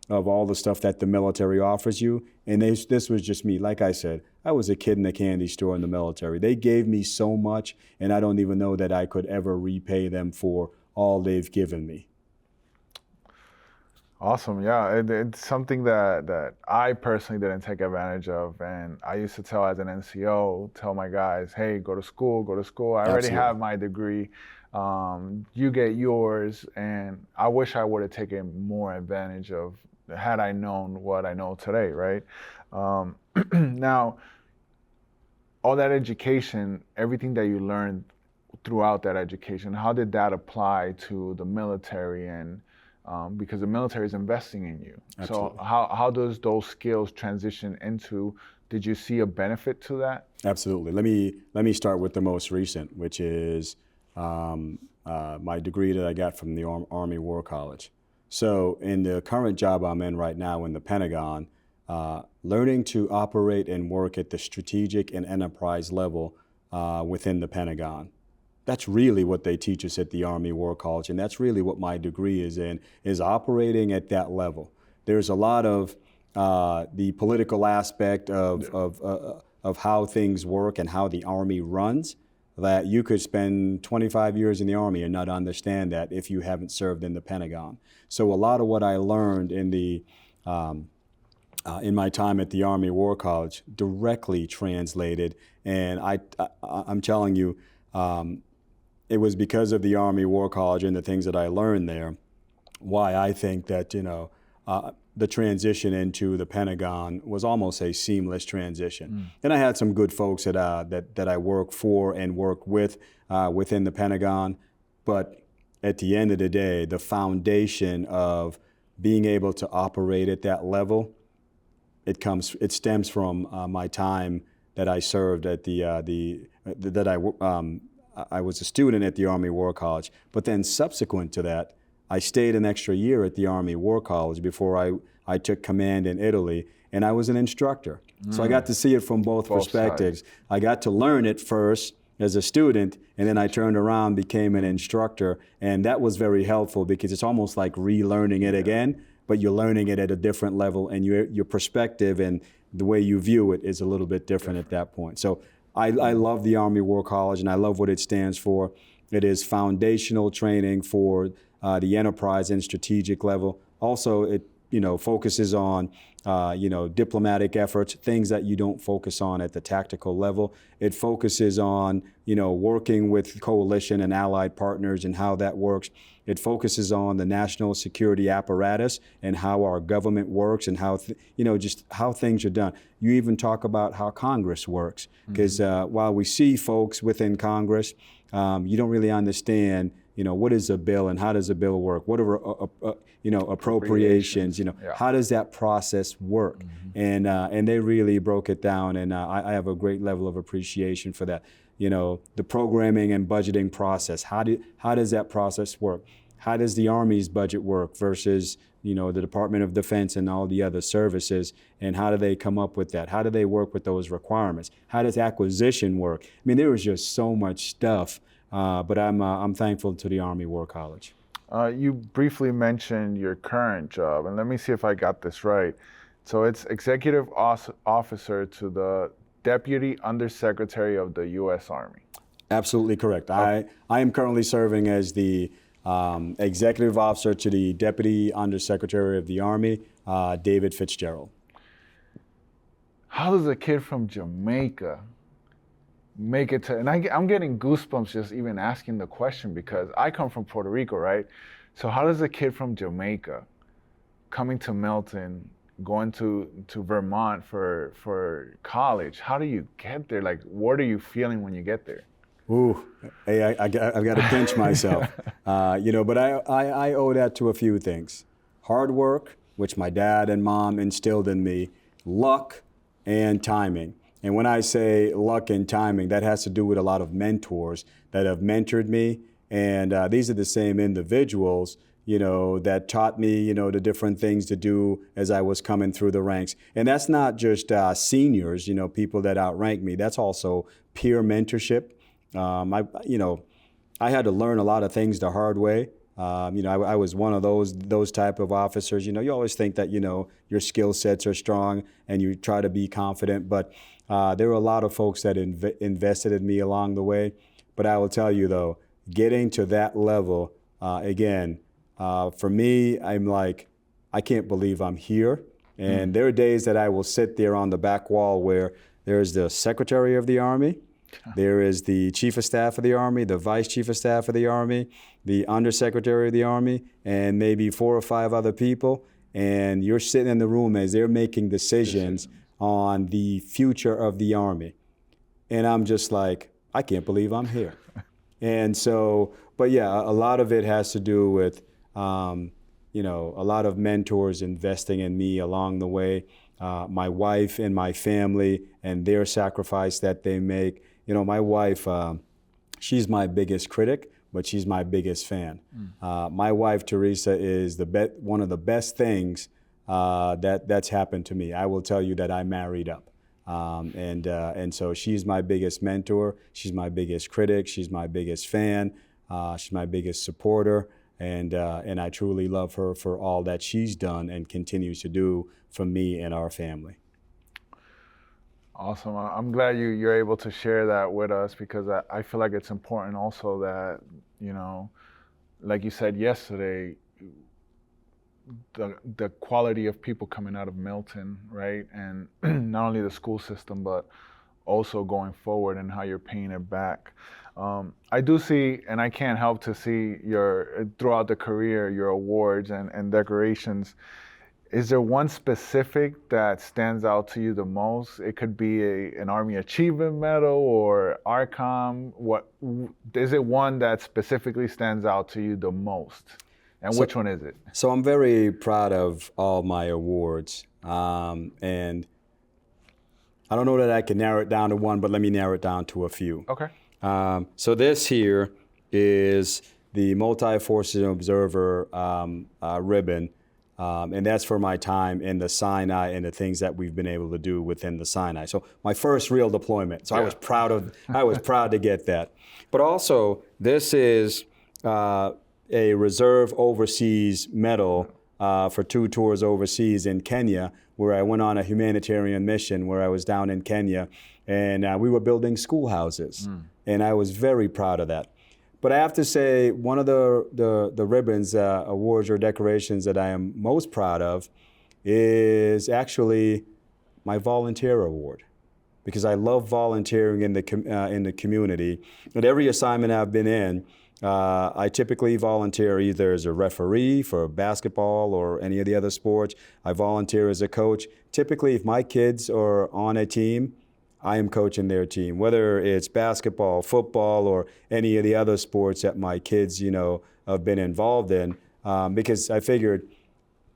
of all the stuff that the military offers you. And this was just me. Like I said, I was a kid in a candy store in the military. They gave me so much, and I don't even know that I could ever repay them for all they've given me. Awesome. Yeah, it's something that I personally didn't take advantage of. And I used to tell as an NCO, tell my guys, hey, go to school. I already have my degree. You get yours. And I wish I would have taken more advantage of had I known what I know today, right? Now, all that education, everything that you learned throughout that education, how did that apply to the military? And because the military is investing in you. Absolutely. So how does those skills transition into, did you see a benefit to that? Absolutely. Let me start with the most recent, which is my degree that I got from the Army War College. So in the current job I'm in right now in the Pentagon, learning to operate and work at the strategic and enterprise level within the Pentagon. That's really what they teach us at the Army War College, and that's really what my degree is in, is operating at that level. There's a lot of the political aspect of how things work and how the Army runs, that you could spend 25 years in the Army and not understand that if you haven't served in the Pentagon. So a lot of what I learned in my time at the Army War College directly translated, and I'm telling you, it was because of the Army War College and the things that I learned there, why I think that, the transition into the Pentagon was almost a seamless transition. And I had some good folks that I work for and work with within the Pentagon. But at the end of the day, the foundation of being able to operate at that level, it stems from my time that I served at I was a student at the Army War College. But then subsequent to that, I stayed an extra year at the Army War College before I took command in Italy, and I was an instructor. So I got to see it from both perspectives. Sides. I got to learn it first as a student, and then I turned around, became an instructor, and that was very helpful because it's almost like relearning it again, but you're learning it at a different level, and your perspective and the way you view it is a little bit different at that point. So I love the Army War College, and I love what it stands for. It is foundational training for the enterprise and strategic level. Also, it focuses on diplomatic efforts, things that you don't focus on at the tactical level. It focuses on working with coalition and allied partners and how that works. It focuses on the national security apparatus and how our government works and how just how things are done. You even talk about how Congress works, because while we see folks within Congress, you don't really understand what is a bill and how does a bill work? What are appropriations? How does that process work? And they really broke it down, and I have a great level of appreciation for that. The programming and budgeting process. How does that process work? How does the Army's budget work versus the Department of Defense and all the other services? And how do they come up with that? How do they work with those requirements? How does acquisition work? I mean, there was just so much stuff. But I'm thankful to the Army War College. You briefly mentioned your current job, and let me see if I got this right. So it's Executive Officer to the Deputy Undersecretary of the U.S. Army. Absolutely correct. I am currently serving as the Executive Officer to the Deputy Undersecretary of the Army, David Fitzgerald. How does a kid from Jamaica make it to, and I'm getting goosebumps just even asking the question, because I come from Puerto Rico, right? So how does a kid from Jamaica coming to Milton, going to Vermont for college, how do you get there? Like, what are you feeling when you get there? Ooh, hey, I've got to pinch myself. But I owe that to a few things. Hard work, which my dad and mom instilled in me, luck, and timing. And when I say luck and timing, that has to do with a lot of mentors that have mentored me. And these are the same individuals, that taught me, the different things to do as I was coming through the ranks. And that's not just seniors, people that outrank me. That's also peer mentorship. I had to learn a lot of things the hard way. I was one of those type of officers. You always think that, your skill sets are strong and you try to be confident, but there were a lot of folks that invested in me along the way. But I will tell you, though, getting to that level, for me, I'm like, I can't believe I'm here. And there are days that I will sit there on the back wall where there's the Secretary of the Army, there is the Chief of Staff of the Army, the Vice Chief of Staff of the Army, the Undersecretary of the Army, and maybe 4 or 5 other people. And you're sitting in the room as they're making decisions on the future of the Army. And I'm just like, I can't believe I'm here. And so, but yeah, a lot of it has to do with, a lot of mentors investing in me along the way, my wife and my family and their sacrifice that they make. My wife, she's my biggest critic, but she's my biggest fan. My wife, Teresa, is one of the best things that's happened to me. I will tell you that I married up. And so she's my biggest mentor. She's my biggest critic. She's my biggest fan. She's my biggest supporter. And I truly love her for all that she's done and continues to do for me and our family. Awesome. I'm glad you're able to share that with us, because I feel like it's important also that, like you said yesterday, the quality of people coming out of Milton, right? And not only the school system, but also going forward and how you're paying it back. I do see, and I can't help to see your throughout the career, your awards and decorations. Is there one specific that stands out to you the most? It could be an Army Achievement Medal or ARCOM. What is it? One that specifically stands out to you the most, and which one is it? So I'm very proud of all my awards, and I don't know that I can narrow it down to one, but let me narrow it down to a few. Okay. So this here is the Multi-Forces Observer ribbon. And that's for my time in the Sinai and the things that we've been able to do within the Sinai. So my first real deployment. So I was proud to get that. But also, this is a reserve overseas medal for 2 tours overseas in Kenya, where I went on a humanitarian mission where I was down in Kenya, and we were building schoolhouses. And I was very proud of that. But I have to say, one of the ribbons, awards or decorations that I am most proud of is actually my volunteer award, because I love volunteering in the community. At every assignment I've been in, I typically volunteer either as a referee for basketball or any of the other sports. I volunteer as a coach. Typically, if my kids are on a team, I am coaching their team, whether it's basketball, football, or any of the other sports that my kids, have been involved in. Because I figured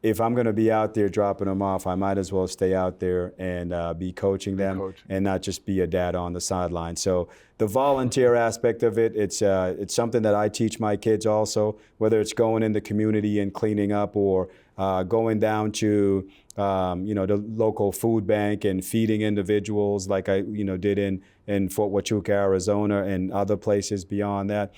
if I'm going to be out there dropping them off, I might as well stay out there and be coaching them and not just be a dad on the sideline. So the volunteer aspect of it, it's something that I teach my kids also, whether it's going in the community and cleaning up or going down to the local food bank and feeding individuals like I did in Fort Huachuca, Arizona, and other places beyond that.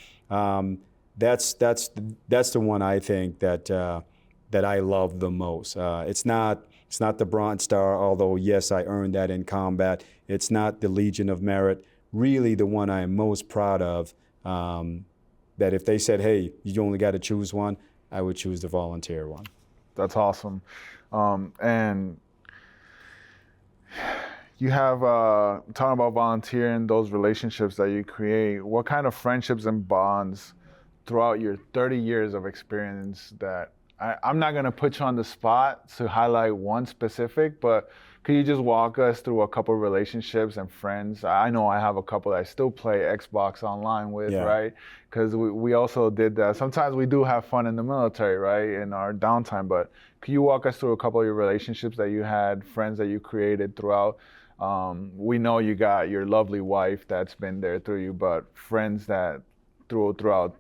That's the one I think that I love the most. It's not the Bronze Star, although yes, I earned that in combat. It's not the Legion of Merit. Really, the one I am most proud of. That if they said, "Hey, you only got to choose one," I would choose the volunteer one. That's awesome. And you have, talking about volunteering, those relationships that you create, what kind of friendships and bonds throughout your 30 years of experience that, I'm not going to put you on the spot to highlight one specific, but could you just walk us through a couple of relationships and friends? I know I have a couple that I still play Xbox online with, right? Because we also did that. Sometimes we do have fun in the military, right, in our downtime. But could you walk us through a couple of your relationships that you had, friends that you created throughout? We know you got your lovely wife that's been there through you, but friends that throughout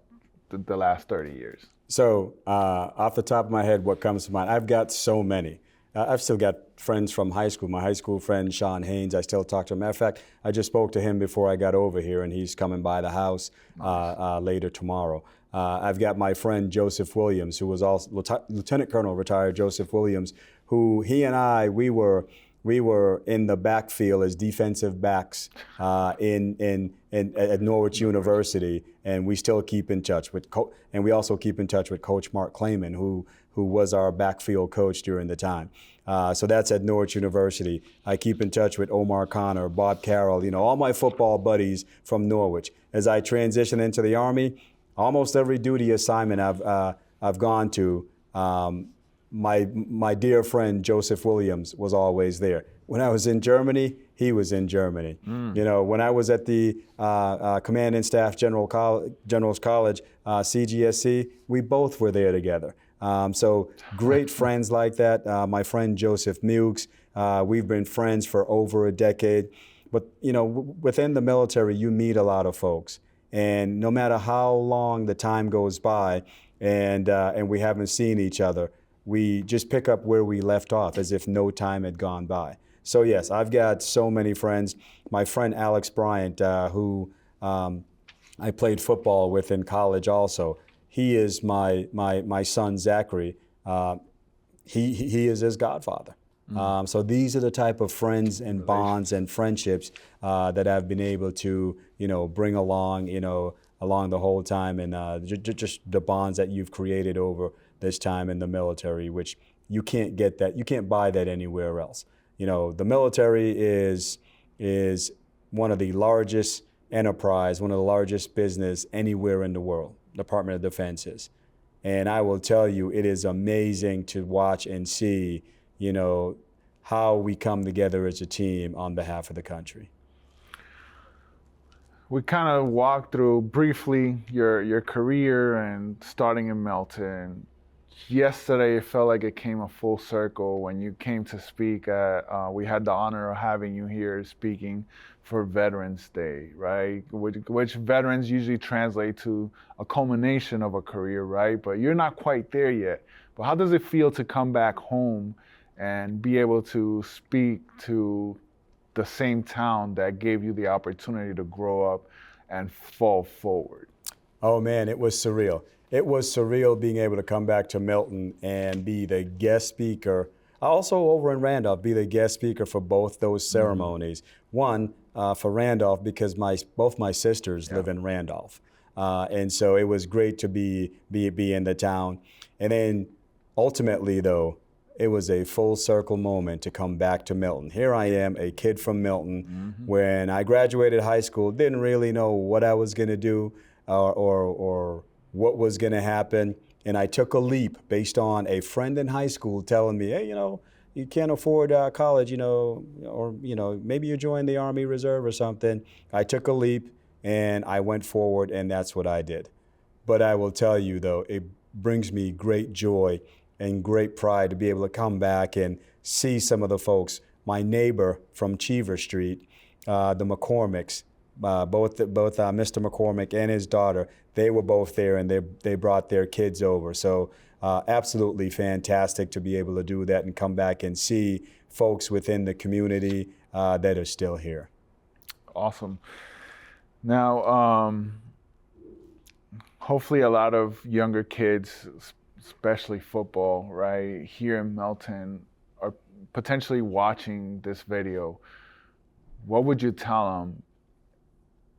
the last 30 years. So off the top of my head, what comes to mind? I've got so many. I've still got friends from high school. My high school friend, Sean Haynes, I still talk to him. Matter of fact, I just spoke to him before I got over here, and he's coming by the house later tomorrow. I've got my friend Joseph Williams, who was also Lieutenant Colonel retired Joseph Williams, who he and I, we were in the backfield as defensive backs at Norwich University, and we still keep in touch with and we also keep in touch with Coach Mark Clayman, who was our backfield coach during the time. So that's at Norwich University. I keep in touch with Omar Connor, Bob Carroll, all my football buddies from Norwich. As I transition into the Army, almost every duty assignment I've gone to, my dear friend Joseph Williams was always there. When I was in Germany, he was in Germany. When I was at the Command and Staff General's College, CGSC, we both were there together. So great friends like that. My friend Joseph Mukes, we've been friends for over a decade. But within the military, you meet a lot of folks, and no matter how long the time goes by, and we haven't seen each other, we just pick up where we left off as if no time had gone by. So yes, I've got so many friends. My friend Alex Bryant, who I played football with in college also, he is my son Zachary. He is his godfather. So these are the type of friends and bonds and friendships that I've been able to bring along along the whole time, and just the bonds that you've created over this time in the military, which you can't get that, you can't buy that anywhere else. The military is one of the largest enterprise, one of the largest business anywhere in the world, Department of Defense is. And I will tell you, it is amazing to watch and see, you know, how we come together as a team on behalf of the country. We kind of walked through briefly your career and starting in Milton. Yesterday, it felt like it came a full circle when you came to speak at, we had the honor of having you here speaking for Veterans Day, right? Which veterans usually translate to a culmination of a career, right? But you're not quite there yet. But how does it feel to come back home and be able to speak to the same town that gave you the opportunity to grow up and fall forward? Oh man, it was surreal. It was surreal being able to come back to Milton and be the guest speaker. Also over in Randolph, be the guest speaker for both those ceremonies. One, for Randolph, because both my sisters live in Randolph. And so it was great to be in the town. And then ultimately though, it was a full circle moment to come back to Milton. Here I am, a kid from Milton. When I graduated high school, didn't really know what I was gonna do or what was gonna happen. And I took a leap based on a friend in high school telling me, hey, you know, you can't afford college, you know, or, you know, maybe you join the Army Reserve or something. I took a leap and I went forward, and that's what I did. But I will tell you though, it brings me great joy and great pride to be able to come back and see some of the folks. My neighbor from Cheever Street, the McCormicks, both Mr. McCormick and his daughter, they were both there, and they brought their kids over. So absolutely fantastic to be able to do that and come back and see folks within the community that are still here. Awesome. Now, hopefully a lot of younger kids, especially football, right, here in Milton, are potentially watching this video. What would you tell them,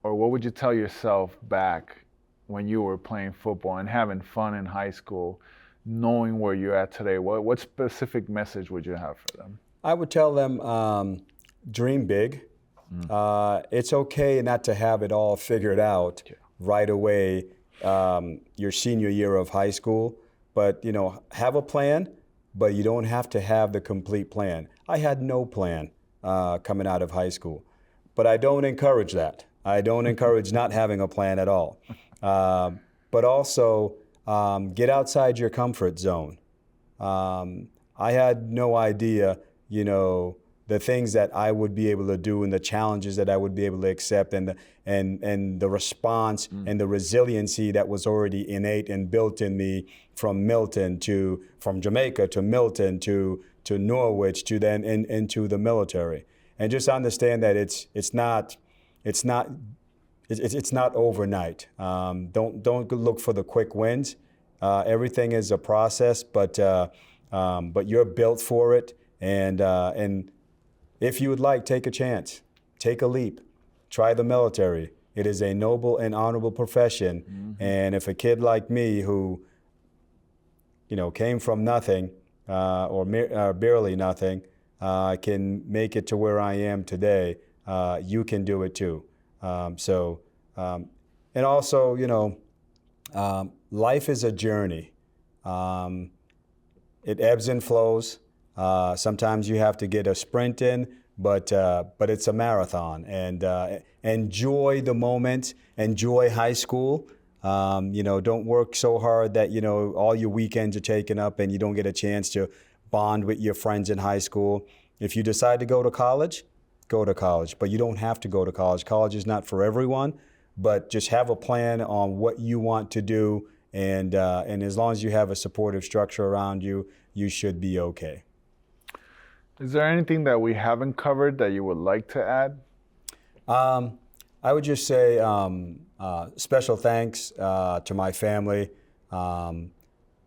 or what would you tell yourself back when you were playing football and having fun in high school, knowing where you're at today? What specific message would you have for them? I would tell them, dream big. It's okay not to have it all figured out right away your senior year of high school. But, you know, have a plan, but you don't have to have the complete plan. I had no plan coming out of high school, but I don't encourage that. I don't encourage not having a plan at all. But also get outside your comfort zone. I had no idea, you know, the things that I would be able to do and the challenges that I would be able to accept, and the response and the resiliency that was already innate and built in me from Jamaica to Milton to Norwich to then into the military. And just understand that it's not overnight. Don't look for the quick wins. Everything is a process, but you're built for it. And if you would like, take a chance, take a leap, try the military. It is a noble and honorable profession. And if a kid like me who, you know, came from nothing or barely nothing can make it to where I am today, you can do it too. And also, you know, life is a journey. It ebbs and flows. Sometimes you have to get a sprint in, but it's a marathon. And enjoy the moment, enjoy high school. You know, don't work so hard that, you know, all your weekends are taken up and you don't get a chance to bond with your friends in high school. If you decide to go to college, but you don't have to go to college. College is not for everyone, but just have a plan on what you want to do. And as long as you have a supportive structure around you, you should be okay. Is there anything that we haven't covered that you would like to add? I would just say special thanks to my family,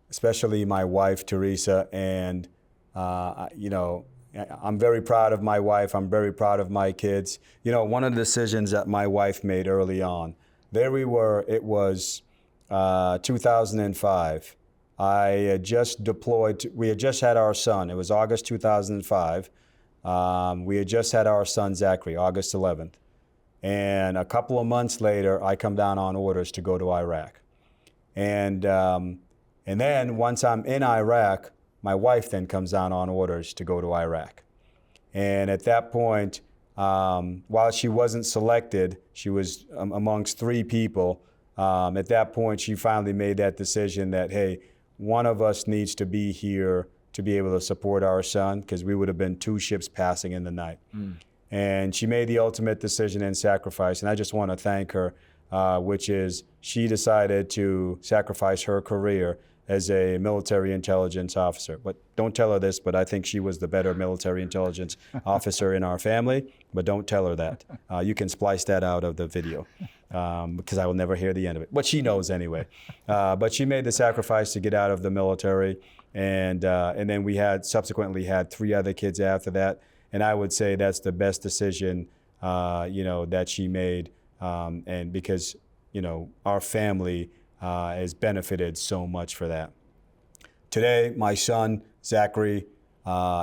especially my wife, Teresa. And, you know, I'm very proud of my wife. I'm very proud of my kids. You know, one of the decisions that my wife made early on, there we were, it was 2005. I had just deployed, we had just had our son. It was August 2005. We had just had our son, Zachary, August 11th. And a couple of months later, I come down on orders to go to Iraq. And then once I'm in Iraq, my wife then comes down on orders to go to Iraq. And at that point, while she wasn't selected, she was amongst 3 people. At that point, she finally made that decision that, hey, one of us needs to be here to be able to support our son, because we would have been 2 ships passing in the night. And she made the ultimate decision and sacrifice. And I just want to thank her, which is she decided to sacrifice her career as a military intelligence officer. But don't tell her this, but I think she was the better military intelligence officer in our family, but don't tell her that. You can splice that out of the video because I will never hear the end of it. But she knows anyway. But she made the sacrifice to get out of the military. And then we subsequently had 3 other kids after that. And I would say that's the best decision, that she made. And because, our family has benefited so much for that. Today, my son, Zachary,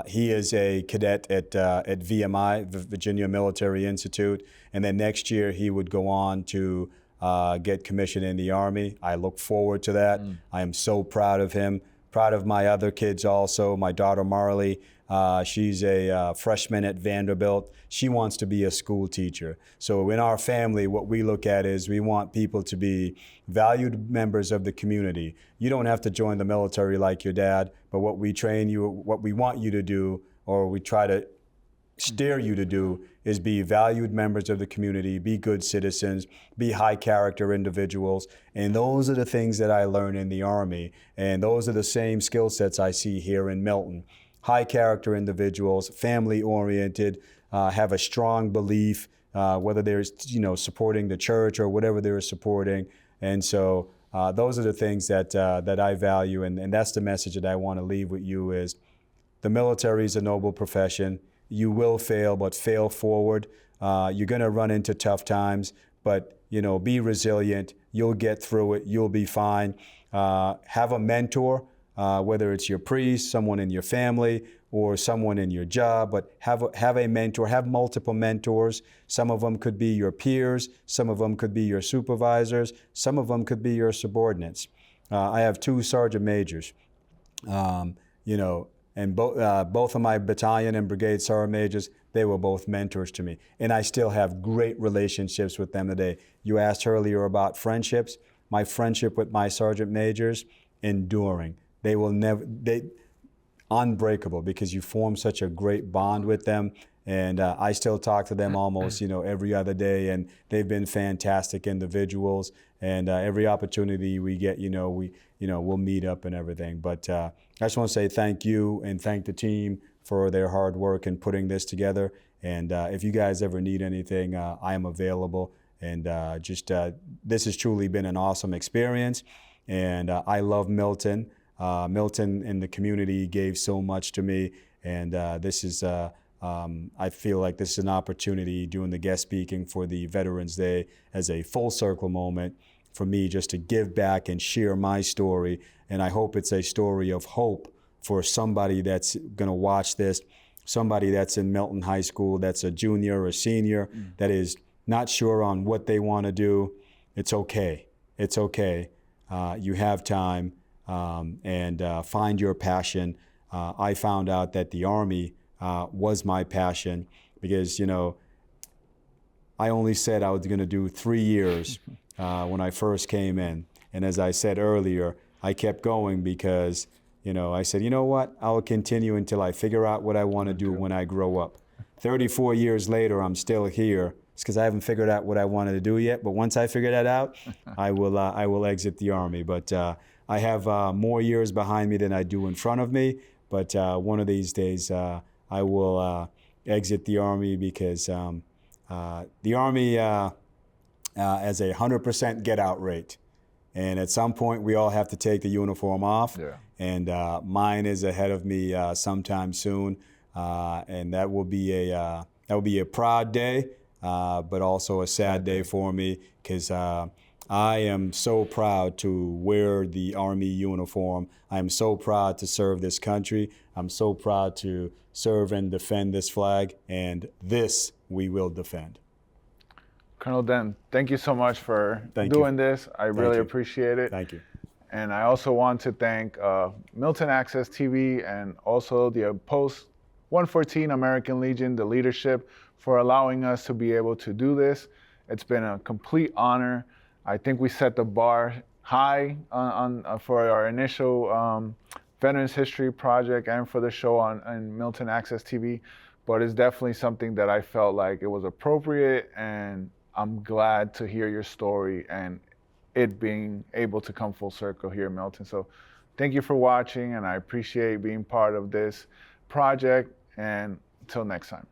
he is a cadet at VMI, the Virginia Military Institute. And then next year, he would go on to get commissioned in the Army. I look forward to that. I am so proud of him. Proud of my other kids also. My daughter, Marley, she's a freshman at Vanderbilt. She wants to be a school teacher. So in our family, what we look at is we want people to be valued members of the community. You don't have to join the military like your dad, but what we want you to do, or we try to steer you to do, is be valued members of the community, be good citizens, be high character individuals. And those are the things that I learned in the Army. And those are the same skill sets I see here in Milton. High character individuals, family oriented, have a strong belief, whether they're supporting the church or whatever they're supporting. And so those are the things that I value. And that's the message that I want to leave with you is the military is a noble profession. You will fail, but fail forward. You're going to run into tough times, but be resilient. You'll get through it. You'll be fine. Have a mentor, whether it's your priest, someone in your family, or someone in your job, but have a mentor. Have multiple mentors. Some of them could be your peers. Some of them could be your supervisors. Some of them could be your subordinates. I have 2 sergeant majors, and both of my battalion and brigade sergeant majors, they were both mentors to me. And I still have great relationships with them today. You asked earlier about friendships. My friendship with my sergeant majors, enduring. They will never, unbreakable, because you form such a great bond with them. And I still talk to them almost, every other day. And they've been fantastic individuals. And every opportunity we get, we'll meet up and everything. But I just want to say thank you and thank the team for their hard work in putting this together. And if you guys ever need anything, I am available. And this has truly been an awesome experience. And I love Milton. Milton and the community gave so much to me. And this is, I feel like this is an opportunity doing the guest speaking for the Veterans Day as a full circle moment for me just to give back and share my story. And I hope it's a story of hope for somebody that's going to watch this, somebody that's in Milton High School, that's a junior or senior, that is not sure on what they want to do. It's okay. It's okay. You have time, and find your passion. I found out that the Army was my passion because, I only said I was going to do 3 years when I first came in. And as I said earlier, I kept going because, I said, you know what? I'll continue until I figure out what I want to do when I grow up. 34 years later, I'm still here. It's because I haven't figured out what I wanted to do yet. But once I figure that out, I will exit the Army. But I have more years behind me than I do in front of me. But one of these days, I will exit the Army because the Army has a 100% get-out rate. And at some point, we all have to take the uniform off. Yeah. And mine is ahead of me sometime soon. And that will be a proud day, but also a sad day for me because I am so proud to wear the Army uniform. I am so proud to serve this country. I'm so proud to serve and defend this flag, and this we will defend. Colonel Denton, thank you so much for Thank doing you. this. I really you. appreciate it. Thank you. And I also want to thank Milton Access TV and also the Post 114 American Legion, the leadership, for allowing us to be able to do this. It's been a complete honor. I think we set the bar high for our initial Veterans History Project and for the show on Milton Access TV. But it's definitely something that I felt like it was appropriate, and I'm glad to hear your story and it being able to come full circle here in Milton. So thank you for watching, and I appreciate being part of this project, and until next time.